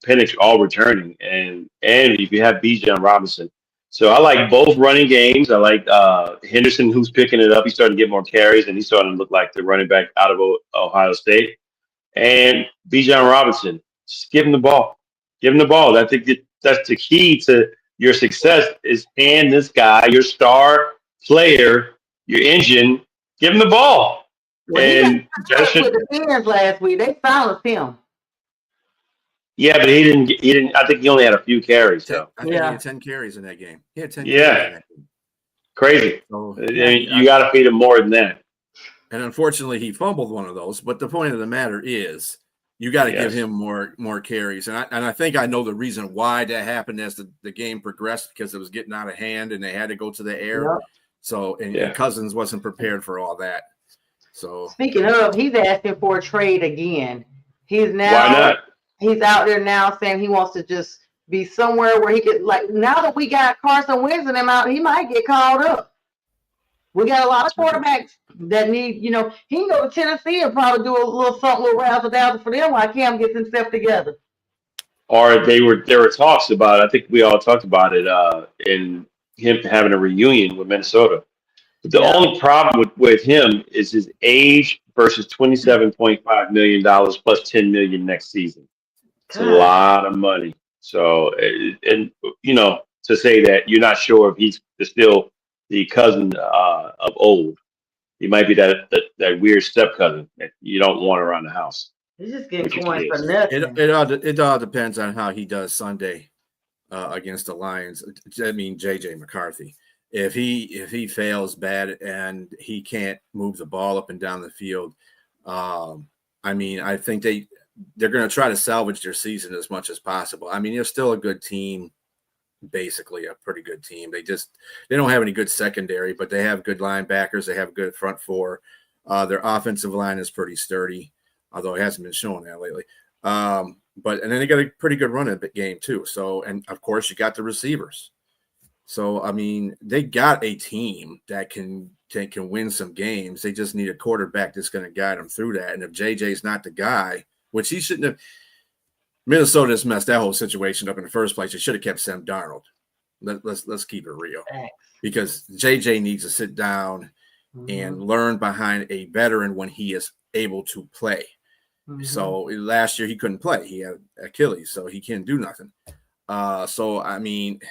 Penix all returning, and if you have Bijan Robinson, so I like both running games. I like Henderson, who's picking it up. He's starting to get more carries, and he's starting to look like the running back out of Ohio State. And Bijan Robinson, just give him the ball. Give him the ball. I think that's the key to your success is hand this guy, your star player, your engine, give him the ball. Well, and with the fans last week, they silenced him. Yeah, but he didn't. I think he only had a few carries. So I think he had 10 carries in that game. He had 10 carries in that game. Crazy. So, you got to feed him more than that. And unfortunately, he fumbled one of those. But the point of the matter is, you got to give him more carries. And I think I know the reason why that happened as the game progressed, because it was getting out of hand and they had to go to the air. Yep. So, and Cousins wasn't prepared for all that. So speaking of, he's asking for a trade again. Why not? He's out there now saying he wants to just be somewhere where he could, like, now that we got Carson Wentz and him out, he might get called up. We got a lot of quarterbacks that need, he can go to Tennessee and probably do a little something, little razzle dazzle for them while Cam gets himself together. Or there were talks about. I think we all talked about it in him having a reunion with Minnesota. But the only problem with him is his age versus $27.5 million plus $10 million next season. It's a God. lot of money. So, and to say that you're not sure if he's still the cousin of old, he might be that weird step cousin that you don't want around the house. He's just getting Which he coins for is. nothing. It all depends on how he does Sunday against the Lions. I mean, JJ McCarthy. If he fails bad and he can't move the ball up and down the field, I mean, I think they're going to try to salvage their season as much as possible. I mean, they're still a good team, basically a pretty good team. They don't have any good secondary, but they have good linebackers. They have good front four. Their offensive line is pretty sturdy, although it hasn't been showing that lately. And then they got a pretty good running game too. So, and of course you got the receivers. So, I mean, they got a team that can win some games. They just need a quarterback that's going to guide them through that. And if JJ's not the guy, which he shouldn't have, Minnesota has messed that whole situation up in the first place. They should have kept Sam Darnold. Let's keep it real. Thanks. Because JJ needs to sit down and learn behind a veteran when he is able to play. So last year he couldn't play. He had Achilles, so he can't do nothing. So, I mean,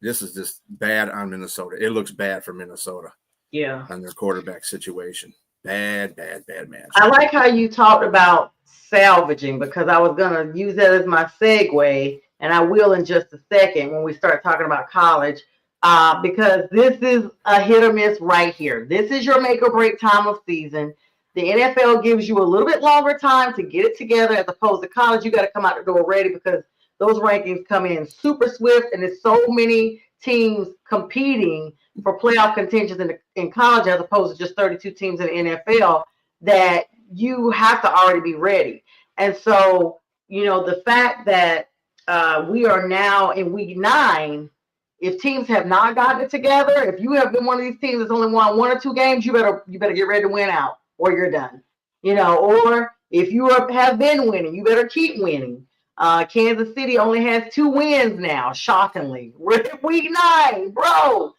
this is just bad on Minnesota. It looks bad for Minnesota. Yeah. On their quarterback situation. Bad match. I like how you talked about salvaging, because I was going to use that as my segue, and I will in just a second when we start talking about college, because this is a hit or miss right here. This is your make or break time of season. The NFL gives you a little bit longer time to get it together, as opposed to college. You got to come out the door ready, because those rankings come in super swift, and there's so many teams competing for playoff contentions in college, as opposed to just 32 teams in the NFL, that you have to already be ready. And so, the fact that we are now in week 9, if teams have not gotten it together, if you have been one of these teams that's only won 1 or 2 games, you better get ready to win out, or you're done. Or if you have been winning, you better keep winning. Kansas City only has 2 wins now, shockingly. We're at week 9, bro.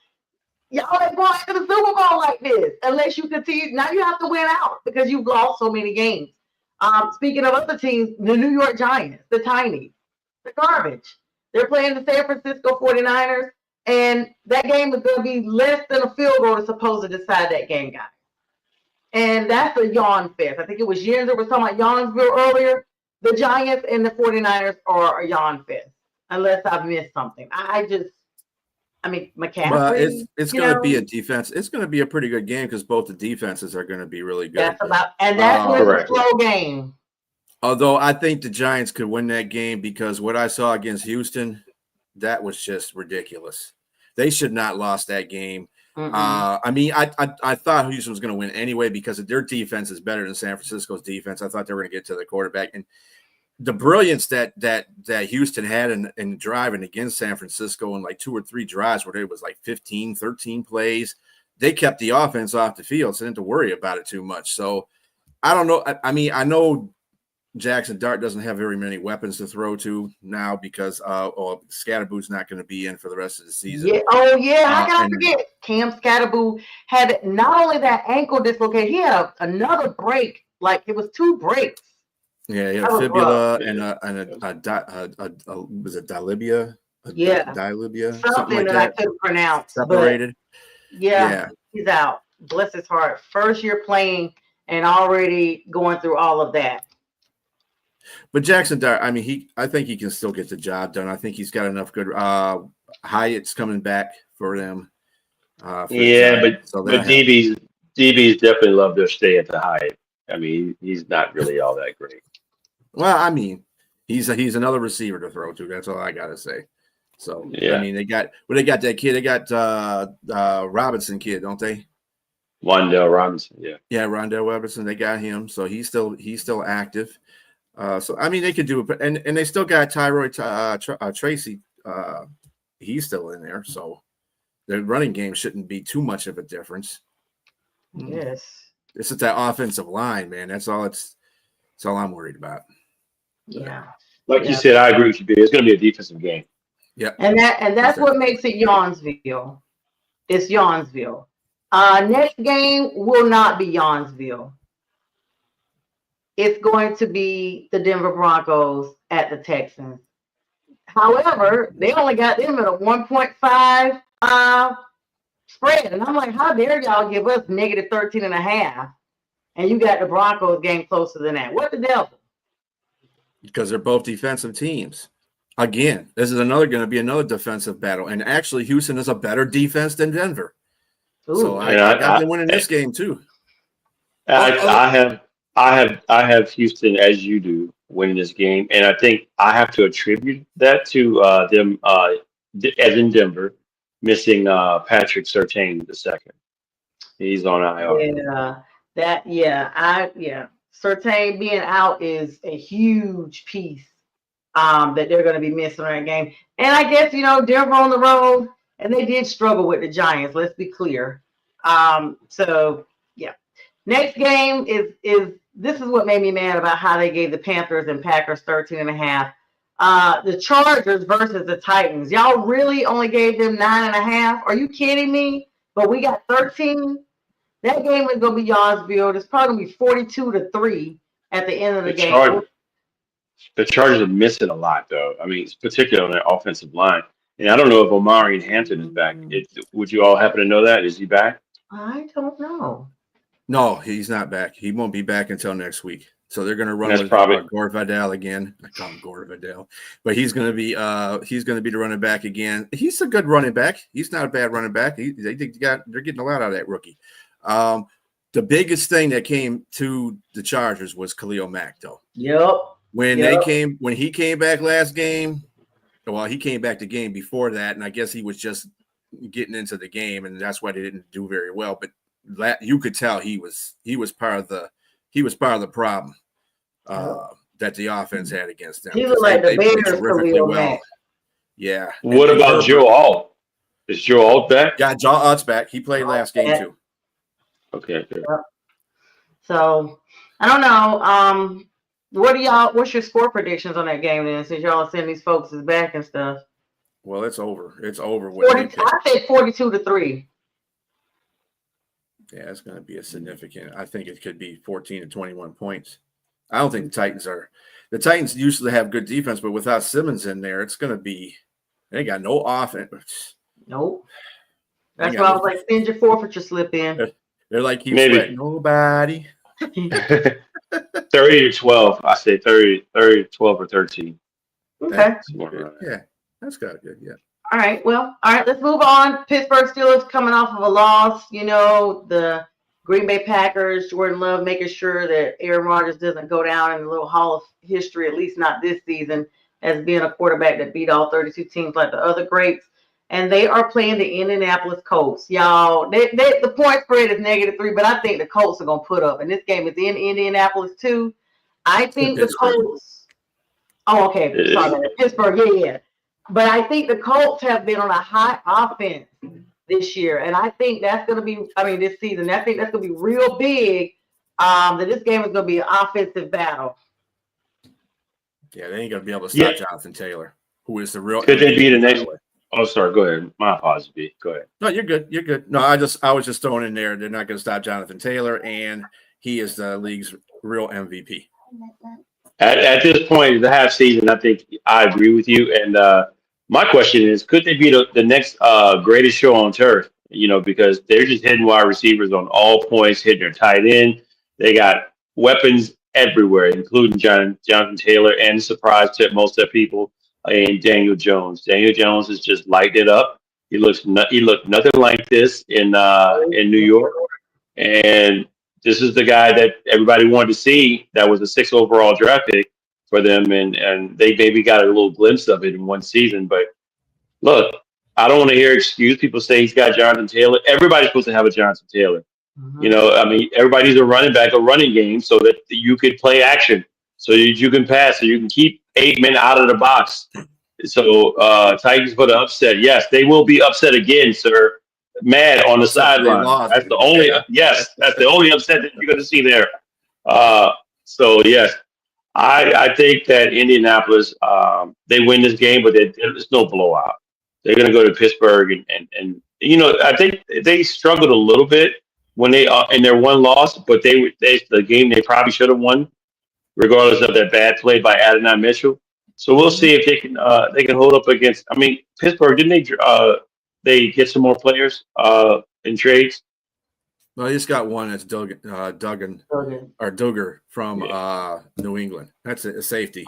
Y'all ain't going to the Super Bowl like this unless you continue. Now you have to win out because you've lost so many games. Speaking of other teams, the New York Giants, the Tinies, the garbage. They're playing the San Francisco 49ers, and that game is going to be less than a field goal to supposed to decide that game, guys. And that's a yawn fest. I think it was Jens that was talking about Yawnsville earlier. The Giants and the 49ers are a yawn fest, unless I've missed something. McCaffrey. But it's going to be a defense. It's going to be a pretty good game because both the defenses are going to be really good. That's a slow game. Although I think the Giants could win that game, because what I saw against Houston, that was just ridiculous. They should not lost that game. I thought Houston was going to win anyway because their defense is better than San Francisco's defense. I thought they were going to get to the quarterback, and the brilliance that Houston had in driving against San Francisco in like 2 or 3 drives where it was like 15, 13 plays, they kept the offense off the field, so they didn't have to worry about it too much. So I don't know. I mean, I know Jackson Dart doesn't have very many weapons to throw to now because Scatterboo's not going to be in for the rest of the season. Yeah. Oh, yeah. How can I forget? Cam Scatterboo had not only that ankle dislocated, he had another break. Like, it was 2 breaks. Yeah, he had a fibula and was it dilibia? Dilibia, something like that I couldn't pronounce. Separated. Yeah, he's out. Bless his heart. First year playing and already going through all of that. But Jackson Dart, I mean, I think he can still get the job done. I think he's got enough good. Hyatt's coming back for them. But DBs definitely love to stay at the Hyatt. I mean, he's not really all that great. Well, I mean, he's another receiver to throw to. That's all I gotta say. So yeah. I mean, they got that kid. They got Robinson kid, don't they? Wandale Robinson, yeah. Yeah, Rondell Robinson. They got him, so he's still active. So I mean, they could do it, and they still got Tyrod Tracy. He's still in there, so The running game shouldn't be too much of a difference. Yes. It's just that offensive line, man. That's all I'm worried about. Yeah. Like you said, I agree with you, B. It's going to be a defensive game. Yep. And that's what makes it Yawnsville. It's Yawnsville. Next game will not be Yawnsville. It's going to be the Denver Broncos at the Texans. However, they only got them at a 1.5 spread. And I'm like, how dare y'all give us negative 13.5? And you got the Broncos game closer than that. What the devil? Because they're both defensive teams. Again, this is going to be another defensive battle. And actually, Houston is a better defense than Denver. Ooh. So I got them winning this game too. I have Houston as you do winning this game, and I think I have to attribute that to them as in Denver missing Patrick Surtain II. He's on IR. Surtain being out is a huge piece that they're going to be missing in that game. And I guess Denver on the road, and they did struggle with the Giants. Let's be clear. So yeah, next game is this is what made me mad about how they gave the Panthers and Packers 13.5. The Chargers versus the Titans. Y'all really only gave them 9.5? Are you kidding me? But we got 13. That game is gonna be Yawnsville. It's probably gonna be 42-3 at the end of the game. The Chargers are missing a lot, though. I mean, particularly on their offensive line. And I don't know if Omari Hampton is back. Would you all happen to know that? Is he back? I don't know. No, he's not back. He won't be back until next week. So they're going to run with Gore Vidal again. I call him Gore Vidal, but he's going to be the running back again. He's a good running back. He's not a bad running back. They're getting a lot out of that rookie. The biggest thing that came to the Chargers was Khalil Mack, though. Yep. When he came back last game, well, he came back the game before that, and I guess he was just getting into the game, and that's why they didn't do very well. But you could tell he was part of the problem that the offense had against them. He looked like the Bears terrifically well. Yeah. What about Joe Alt? Is Joe Alt back? Yeah, Joe Alt's back. He played last game too. Okay. Good. So I don't know. What's your score predictions on that game then? Since y'all are sending these folks back and stuff. Well, it's over. It's over. I said 42-3. Yeah, it's going to be a significant. I think it could be 14 to 21 points. I don't think the Titans usually have good defense, but without Simmons in there, it's going to be. They ain't got no offense. Nope. That's why I was like, send your forfeiture slip in. They're like, nobody. 30-12. I say 30, 12 or 13. Okay. Yeah, that's got good. Yeah. All right. Well, all right. Let's move on. Pittsburgh Steelers coming off of a loss. The Green Bay Packers, Jordan Love making sure that Aaron Rodgers doesn't go down in the little Hall of History, at least not this season, as being a quarterback that beat all 32 teams like the other greats. And they are playing the Indianapolis Colts. Y'all, the point spread is -3, but I think the Colts are going to put up. And this game is in Indianapolis, too. I think the Colts. Oh, okay. Sorry, Pittsburgh. Yeah. But I think the Colts have been on a high offense this year. And I think that's going to be, this season, I think that's going to be real big. That this game is going to be an offensive battle. Yeah, they ain't going to be able to stop Jonathan Taylor, who is the real. Could they be the next one? Oh, sorry. Go ahead. My apologies, B. Go ahead. No, you're good. You're good. No, I was just throwing in there. They're not going to stop Jonathan Taylor, and he is the league's real MVP. At this point in the half season, I think I agree with you. And my question is, could they be the next greatest show on turf? Because they're just hitting wide receivers on all points, hitting their tight end. They got weapons everywhere, including Jonathan Taylor, and surprise to most of the people, and Daniel Jones. Daniel Jones has just lighted it up. He looked nothing like this in New York, and this is the guy that everybody wanted to see. That was a 6th overall draft pick for them, and they maybe got a little glimpse of it in one season. But look, I don't want to hear excuse. People say he's got Jonathan Taylor. Everybody's supposed to have a Jonathan Taylor. Mm-hmm. Everybody needs a running back, a running game, so that you could play action, so that you can pass, so you can keep 8 men out of the box. So Titans for the upset. Yes, they will be upset again, sir. Mad on the Except they sideline. lost. That's the only. Yes, that's the only upset that you're going to see there. Uh, so yes, I think that Indianapolis they win this game, but it's no blowout. They're going to go to Pittsburgh and I think they struggled a little bit when they in their one loss, but they the game they probably should have won regardless of that bad play by Adonai Mitchell. So we'll see if they can hold up against. I mean, Pittsburgh didn't they get some more players in trades? Well, he just got one. That's Duggan or Duggar from New England. That's a safety.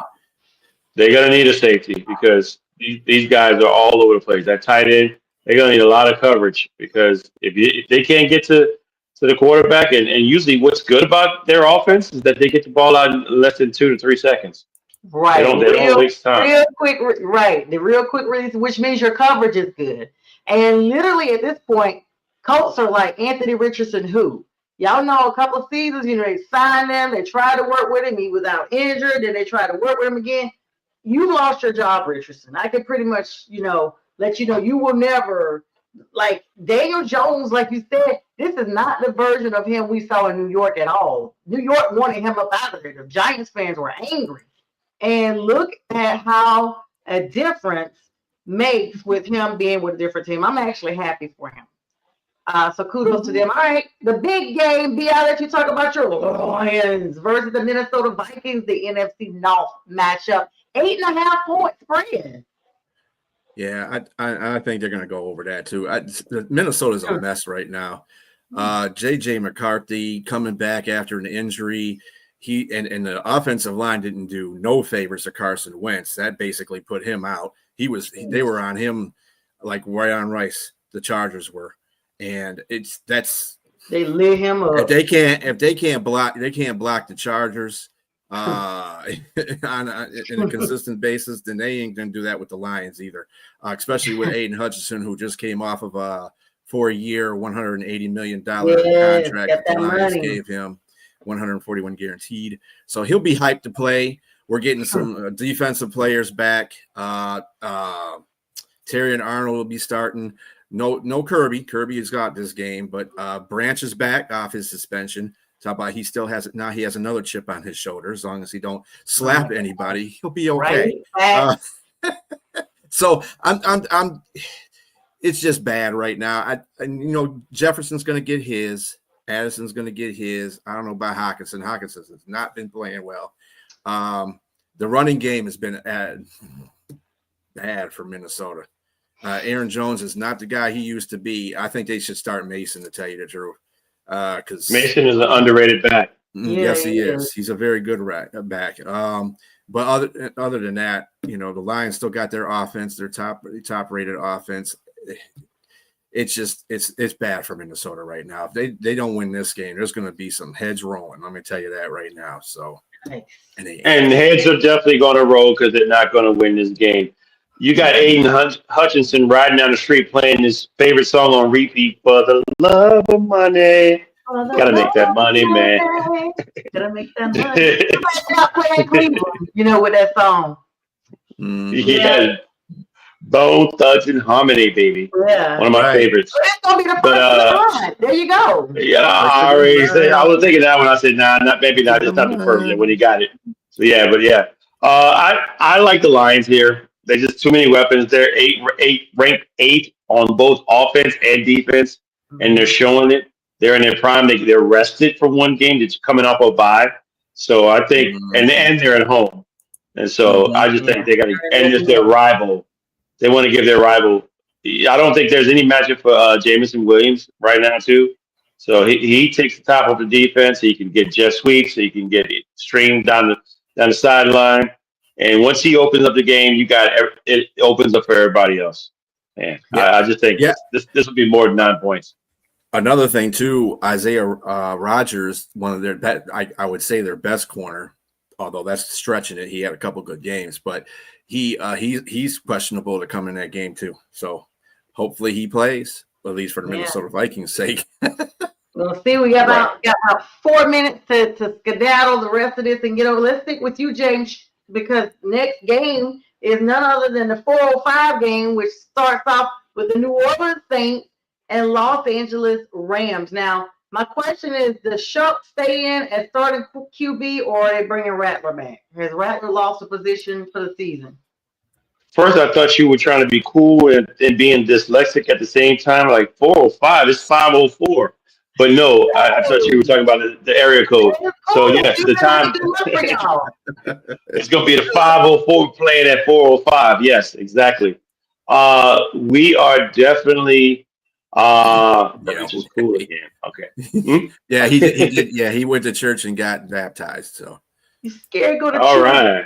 They're gonna need a safety because these guys are all over the place. That tight end, they're gonna need a lot of coverage because if they can't get to the quarterback, and usually what's good about their offense is that they get the ball out in less than 2 to 3 seconds. Right. They don't waste time. Real quick, right. The real quick release, which means your coverage is good. And literally at this point, Colts are like Anthony Richardson, who y'all know a couple of seasons, they signed him, they tried to work with him, he was out injured, then they tried to work with him again. You lost your job, Richardson. I can pretty much, let you know you will never, like Daniel Jones, like you said, this is not the version of him we saw in New York at all. New York wanted him up out of there. The Giants fans were angry. And look at how a difference makes with him being with a different team. I'm actually happy for him. So kudos to them. All right, the big game, B, I'll let you talk about your Lions versus the Minnesota Vikings, the NFC North matchup. 8.5-point spread. Yeah, I think they're going to go over that too. Minnesota's a mess right now. J.J. McCarthy coming back after an injury. He and the offensive line didn't do no favors to Carson Wentz. That basically put him out. They were on him like right on rice. The Chargers were, and they lit him up. If they can't block the Chargers on in a consistent basis, then they ain't gonna do that with the Lions either. Especially with Aiden Hutchinson, who just came off of a 4-year, $180 million contract that the Lions gave him. 141 guaranteed. So he'll be hyped to play. We're getting some defensive players back. Terry and Arnold will be starting. No Kirby. Kirby has got this game, but Branch is back off his suspension. Talk about he has another chip on his shoulder. As long as he don't slap anybody, he'll be okay. Right. So I'm it's just bad right now. Jefferson's going to get his. Addison's going to get his. I don't know about Hawkinson. Hawkinson has not been playing well. The running game has been bad for Minnesota. Aaron Jones is not the guy he used to be. I think they should start Mason, to tell you the truth. Because Mason is an underrated back. Yes, he is. He's a very good back. But other than that, the Lions still got their offense, their top rated offense. It's bad for Minnesota right now. If they don't win this game, there's going to be some heads rolling. Let me tell you that right now. So, and heads are definitely going to roll because they're not going to win this game. You got Aiden Hutchinson riding down the street playing his favorite song on repeat, "For the Love of Money." Gotta make that money, man. Gotta make that money. Not playing Cleveland, with that song. Yeah. Bone Thugs and Harmony, baby. Yeah. One of my favorites. So it's going to be the first there you go. Yeah, I was thinking that when I said, maybe not, just not the first when he got it. So, yeah. I like the Lions here. They're just too many weapons. They're ranked 8th on both offense and defense, and they're showing it. They're in their prime. They're rested for one game. That's coming off a bye. So I think, and they're at home. And so I just think they got to, and it's their rival. They want to give their rival. I don't think there's any matchup for Jameson Williams right now, too. So he takes the top of the defense. He can get jet sweeps. He can get it streamed down the sideline. And once he opens up the game, it opens up for everybody else. Man, I just think this will be more than 9 points. Another thing too, Isaiah Rodgers, one of their I would say their best corner, although that's stretching it. He had a couple good games, but he's questionable to come in that game too. So hopefully he plays, at least for the Minnesota Vikings' sake. We'll see. We got about 4 minutes to skedaddle the rest of this and get over. Let's stick with you, James, because next game is none other than the 405 game, which starts off with the New Orleans Saints and Los Angeles Rams. Now, my question is, does Shuck stay in as starting QB, or are they bringing Rattler back? Has Rattler lost a position for the season? First, I thought you were trying to be cool and being dyslexic at the same time, like 405. It's 504. But no, I thought you were talking about the area code. It's So cool. yes, You the gotta make time it good for y'all. it's going to be the 504 playing at 405. Yes, exactly. We are definitely. Let me just cool again. Okay. Hmm? Yeah, he did. Yeah, he went to church and got baptized. So You scared to go to All church? right.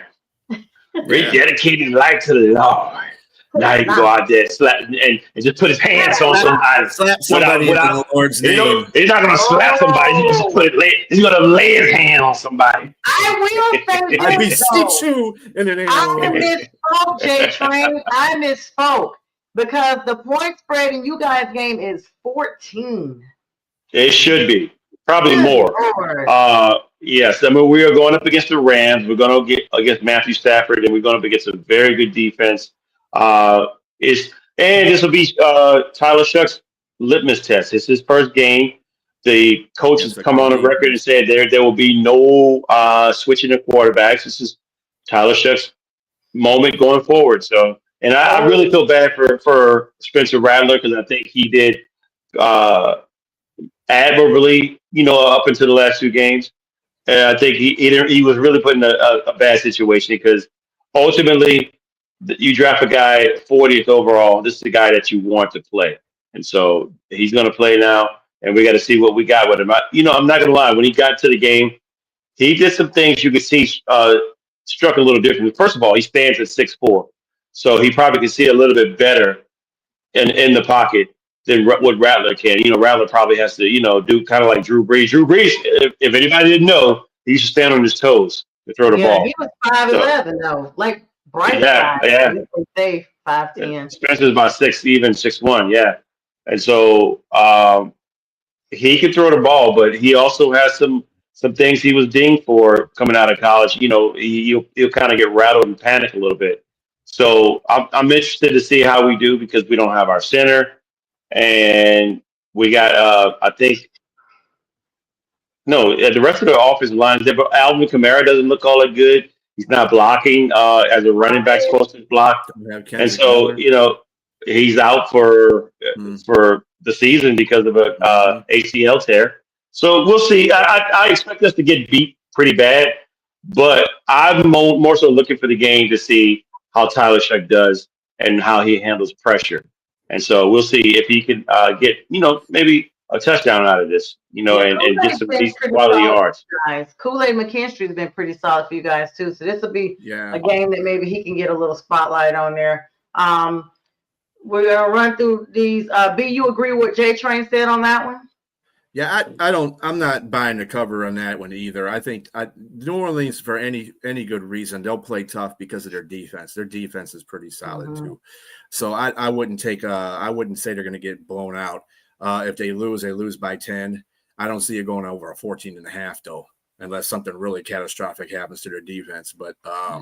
Rededicating life to the Lord. Now he can go out there and just put his hands on somebody. slap somebody in the Lord's You know, name. he's not going to slap somebody. He's going to lay his hand on somebody. I will say I this, beseech though. you in the name of I the Lord. misspoke, JTrain. I misspoke because the point spread in you guys' game is 14. It should be. Probably Good more. Lord. Yes, I mean, we are going up against the Rams. We're going to get against Matthew Stafford, and we're going up against a very good defense. This will be Tyler Shuck's litmus test. It's his first game. The coach has Against a come good on the record and defense. said there will be no switching the quarterbacks. This is Tyler Shuck's moment going forward. So, and I really feel bad for Spencer Rattler because I think he did uh, admirably, up until the last two games. And I think he was really put in a bad situation because ultimately you draft a guy 40th overall. This is the guy that you want to play. And so he's going to play now, and we got to see what we got with him. I'm not going to lie. When he got to the game, he did some things you could see struck a little differently. First of all, he stands at 6'4", so he probably can see a little bit better in the pocket than what Rattler can. Rattler probably has to, do kind of like Drew Brees. Drew Brees, if anybody didn't know, he used to stand on his toes to throw the ball. He was 5'11" though, like bright Yeah, side. yeah. They say 5'10". Spencer's about 6'1", yeah. And so he can throw the ball, but he also has some things he was dinged for coming out of college. He'll kind of get rattled and panic a little bit. So I'm interested to see how we do because we don't have our center, and we got I think no the rest of the offensive line. But Alvin Kamara doesn't look all that good. He's not blocking as a running back supposed to block, and so he's out for the season because of a ACL tear. So we'll see. I expect us to get beat pretty bad, but I'm more so looking for the game to see how Tyler Shuck does and how he handles pressure. And so we'll see if he can get, maybe a touchdown out of this, and get some decent quality yards. Guys, Kool-Aid McKinstry's been pretty solid for you guys too. So this will be a game that maybe he can get a little spotlight on there. We're gonna run through these. B, you agree with what JTrain said on that one? Yeah, I'm not buying the cover on that one either. I think New Orleans, for any good reason, they'll play tough because of their defense. Their defense is pretty solid too. So I wouldn't say they're going to get blown out. If they lose by 10. I don't see it going over a 14.5 though, unless something really catastrophic happens to their defense. But they're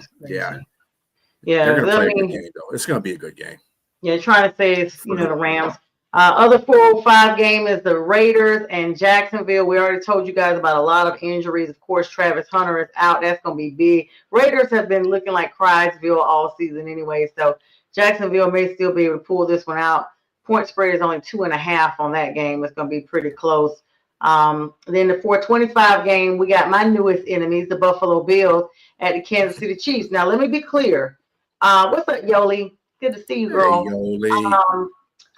going to play a good game though. It's going to be a good game. Yeah, trying to say it's the Rams. Other 405 game is the Raiders and Jacksonville. We already told you guys about a lot of injuries. Of course, Travis Hunter is out. That's going to be big. Raiders have been looking like Crysville all season anyway, so Jacksonville may still be able to pull this one out. Point spread is only 2.5 on that game. It's going to be pretty close. Then the 425 game, we got my newest enemies, the Buffalo Bills, at the Kansas City Chiefs. Now, let me be clear. What's up, Yoli? Good to see you, girl. Hey, Yoli.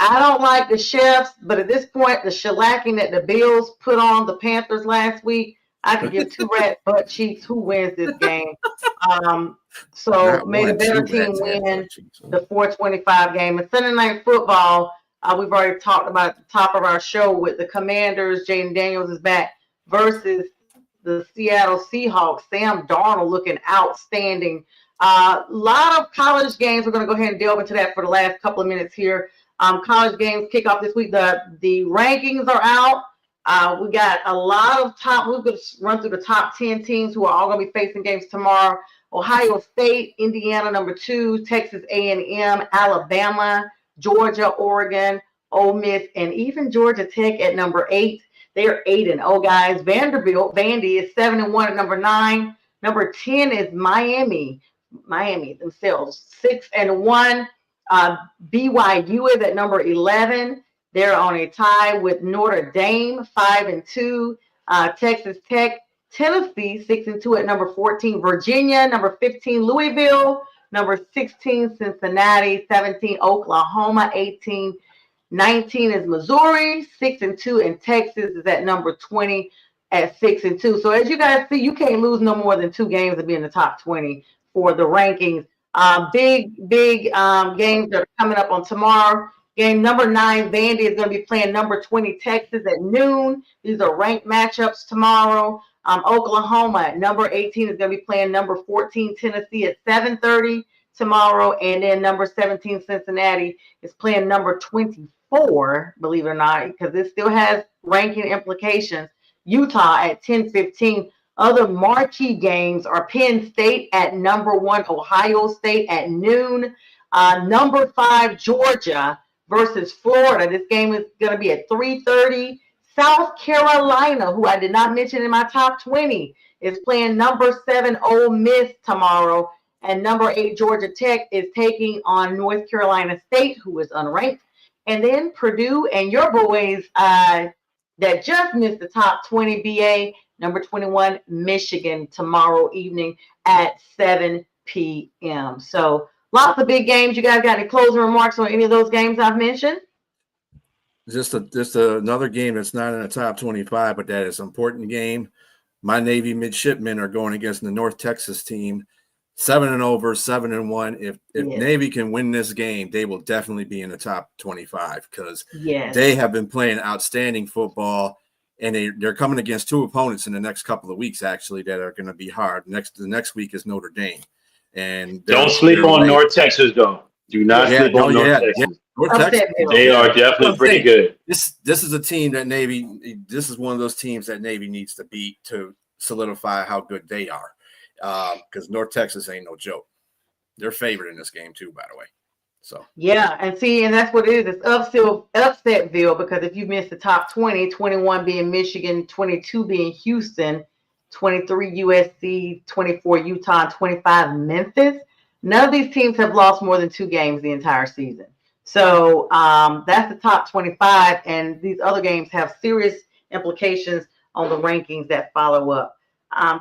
I don't like the Chefs, but at this point, the shellacking that the Bills put on the Panthers last week, I could give two rat butt cheeks who wins this game. So may the better team win the 425 game. And Sunday Night Football, we've already talked about at the top of our show with the Commanders. Jaden Daniels is back versus the Seattle Seahawks. Sam Darnold looking outstanding. A lot of college games. We're going to go ahead and delve into that for the last couple of minutes here. College games kick off this week. The rankings are out. We got a lot of we're going to run through the top 10 teams who are all going to be facing games tomorrow. Ohio State, Indiana number 2, Texas A&M, Alabama, Georgia, Oregon, Ole Miss, and even Georgia Tech at number 8. They're 8-0, guys. Vandy is 7-1 at number 9. Number 10 is Miami themselves, 6-1. BYU is at number 11. They're on a tie with Notre Dame, 5-2. Texas Tech, Tennessee, 6-2 at number 14. Virginia, number 15. Louisville, number 16. Cincinnati, 17. Oklahoma, 18. 19 is Missouri, 6-2, and Texas is at number 20 at 6-2. So as you guys see, you can't lose no more than 2 games to be in the top 20 for the rankings. Big games that are coming up on tomorrow. Game number 9, Vandy is going to be playing number 20 Texas at noon. These are ranked matchups tomorrow. Oklahoma at number 18 is going to be playing number 14 Tennessee at 7:30 tomorrow, and then number 17 Cincinnati is playing number 24, believe it or not, because this still has ranking implications. Utah at 10:15. Other marquee games are Penn State at number 1, Ohio State at noon. Number 5, Georgia versus Florida. This game is going to be at 3:30. South Carolina, who I did not mention in my top 20, is playing number 7, Ole Miss tomorrow. And number 8, Georgia Tech is taking on North Carolina State, who is unranked. And then Purdue and your boys that just missed the top 20, BA, number 21, Michigan, tomorrow evening at 7 p.m. So lots of big games. You guys got any closing remarks on any of those games I've mentioned? Just another game that's not in the top 25, but that is an important game. My Navy midshipmen are going against the North Texas team, 7-0 versus 7-1. If Navy can win this game, they will definitely be in the top 25 because they have been playing outstanding football, and they're coming against 2 opponents in the next couple of weeks, actually, that are going to be hard. The next week is Notre Dame. And don't sleep on North Texas, though. Do not sleep on North Texas. Yeah. North Texas, they are definitely pretty good. This is a team that Navy. This is one of those teams that Navy needs to beat to solidify how good they are. Because North Texas ain't no joke. They're favored in this game too, by the way. So and that's what it is. It's Upsetville, because if you miss the top 20, 21 being Michigan, 22 being Houston, 23 USC, 24 Utah, 25 Memphis. None of these teams have lost more than 2 games the entire season. So that's the top 25, and these other games have serious implications on the rankings that follow up.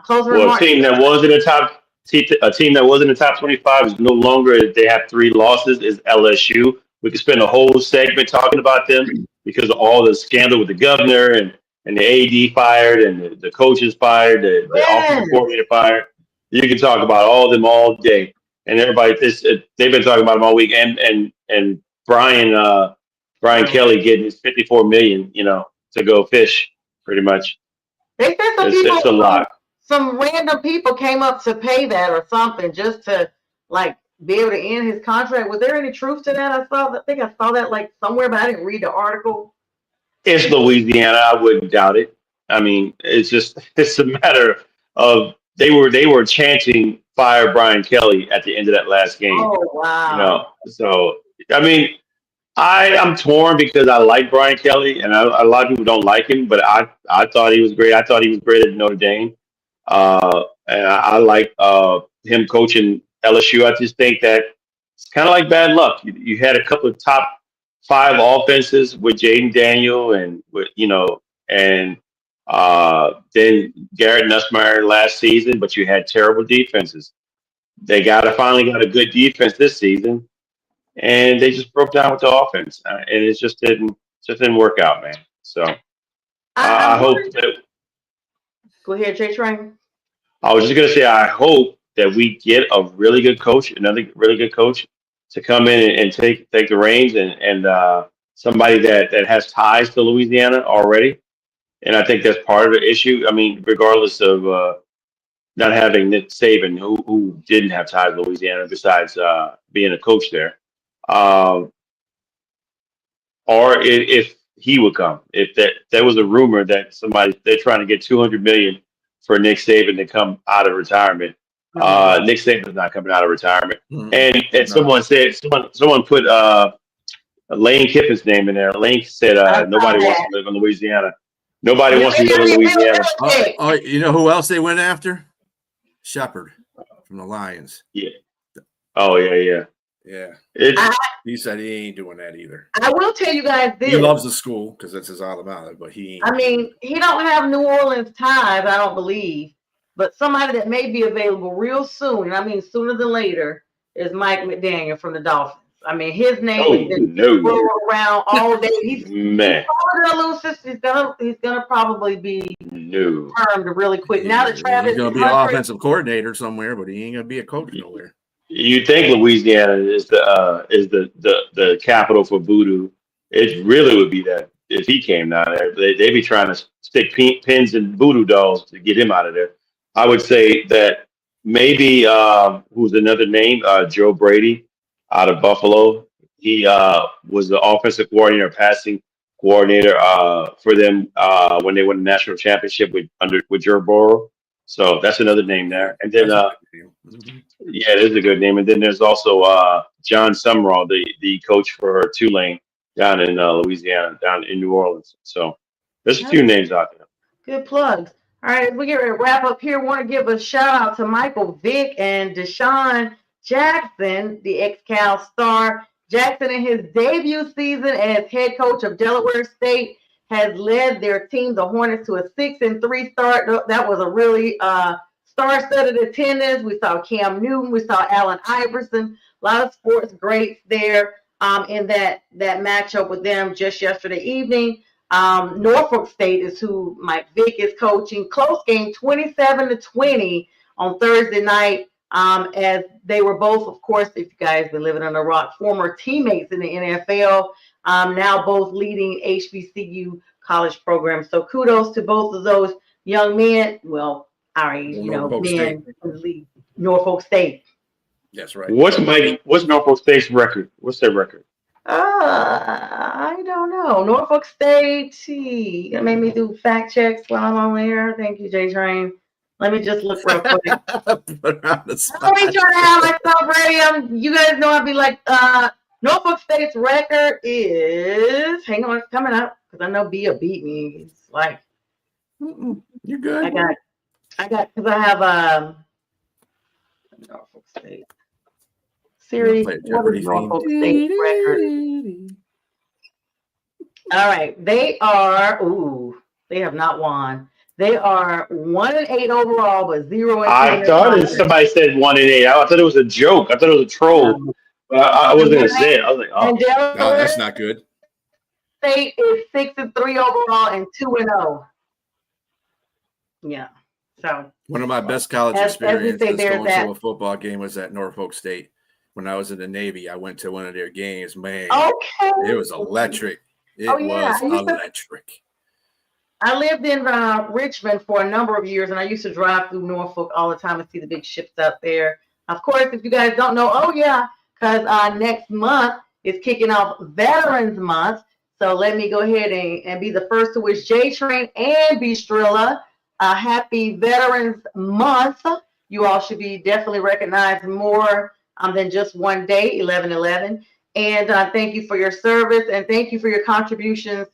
Closing remarks. A team that was in the top 25 is no longer. They have 3 losses. Is LSU. We could spend a whole segment talking about them because of all the scandal with the governor and the AD fired and the coaches fired, the offensive coordinator fired. You can talk about all of them all day, and everybody. They've been talking about them all week. And Brian Kelly getting his $54 million, to go fish, pretty much. They said it's a lot. Some random people came up to pay that or something just to be able to end his contract. Was there any truth to that? I think I saw that somewhere, but I didn't read the article. It's Louisiana. I wouldn't doubt it. I mean, it's a matter of they were chanting "Fire Brian Kelly" at the end of that last game. Oh wow! So I mean, I'm torn because I like Brian Kelly, and a lot of people don't like him, but I thought he was great. I thought he was great at Notre Dame, and I like him coaching LSU. I just think that it's kind of like bad luck. You had a couple of top 5 offenses with Jaden Daniel and then Garrett Nussmeier last season, but you had terrible defenses. They finally got a good defense this season, and they just broke down with the offense, and it just didn't work out, man. So I hope that. Go ahead, JTrain. I was just gonna say I hope that we get a really good coach, another really good coach, to come in and take the reins and somebody that has ties to Louisiana already. And I think that's part of the issue. I mean, regardless of not having Nick Saban, who didn't have ties to Louisiana besides being a coach there, or if he would come. If there was a rumor that they're trying to get $200 million for Nick Saban to come out of retirement, Nick Saban's not coming out of retirement. Mhm. And No. someone put Lane Kiffin's name in there. Lane said nobody wants to live in Louisiana. Nobody wants to live in Louisiana. Oh, you know who else they went after? Shepard from the Lions. Yeah. Oh yeah. He said he ain't doing that either. I will tell you guys this. He loves the school because that's his alma mater, but he ain't. I mean, he don't have New Orleans ties, I don't believe. But somebody that may be available real soon, and I mean sooner than later, is Mike McDaniel from the Dolphins. I mean, his name has been rolling around all day. He's probably gonna lose. He's gonna probably be termed really quick. Now that Travis he's gonna be an offensive coordinator somewhere, but he ain't gonna be a coach nowhere. You think Louisiana is the capital for voodoo? It really would be that if he came down there. They be trying to stick pins in voodoo dolls to get him out of there. I would say that maybe who's another name? Joe Brady out of Buffalo. He was the offensive coordinator, passing coordinator for them when they won the national championship with Joe Burrow. So that's another name there. And then yeah, it is a good name. And then there's also John Summerall, the coach for Tulane down in Louisiana, down in New Orleans. So there's a few names out there. Good plugs. All right, we get ready to wrap up here. Want to give a shout out to Michael Vick and Deshaun Jackson, the ex-Cal star. Jackson, in his debut season as head coach of Delaware State, has led their team, the Hornets, to a 6-3 start. That was a really star-studded attendance. We saw Cam Newton. We saw Allen Iverson. A lot of sports greats there in that matchup with them just yesterday evening. Norfolk State is who Mike Vick is coaching. Close game, 27-20 on Thursday night. As they were both, of course, if you guys been living under a rock, former teammates in the NFL. Now both leading HBCU college programs. So kudos to both of those young men. Well, men who lead Norfolk State. That's right. What's Norfolk State's record? What's their record? I don't know. Norfolk State. It made me do fact checks while I'm on there. Thank you, JTrain. Let me just look real quick. Let me try to have myself ready. You guys know I'd be like, Norfolk State's record is, hang on, it's coming up because I know Bia beat me. It's like, you're good. I got, because I have Norfolk State. Siri, what is Norfolk State's record? All right, they have not won. They are 1-8 overall, but 0-10. I thought somebody said 1-8. I thought it was a joke. I thought it was a troll. I wasn't gonna say it. I was like, oh, no, that's not good. State is 6-3 overall and 2-0. Yeah. So one of my best college experiences going to a football game was at Norfolk State. When I was in the Navy, I went to one of their games. Man, it was electric. It was electric. I lived in Richmond for a number of years, and I used to drive through Norfolk all the time and see the big ships out there. Of course, if you guys don't know, because next month is kicking off Veterans Month. So let me go ahead and be the first to wish JTrain and Bistrilla a happy Veterans Month. You all should be definitely recognized more than just one day, 11/11. And thank you for your service, and thank you for your contributions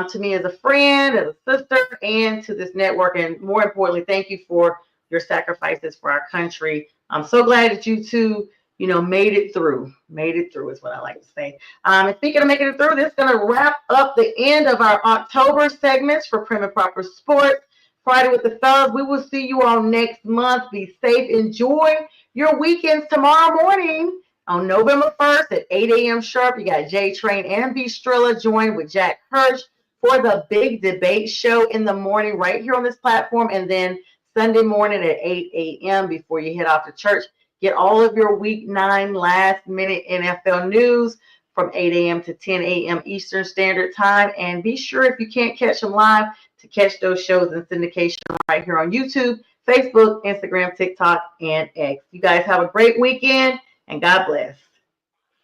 to me as a friend, as a sister, and to this network. And more importantly, thank you for your sacrifices for our country. I'm so glad that you two, made it through. Made it through is what I like to say. And speaking of making it through, this is going to wrap up the end of our October segments for Prim and Proper Sports. Friday with the Fellaz. We will see you all next month. Be safe. Enjoy your weekends tomorrow morning. On November 1st at 8 a.m. sharp, you got JTrain and Bistrilla joined with Jack Hirsch for the big debate show in the morning right here on this platform. And then Sunday morning at 8 a.m. before you head off to church. Get all of your week 9 last minute NFL news from 8 a.m. to 10 a.m. Eastern Standard Time. And be sure, if you can't catch them live, to catch those shows in syndication right here on YouTube, Facebook, Instagram, TikTok, and X. You guys have a great weekend. And God bless.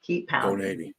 Keep pounding. Go Navy.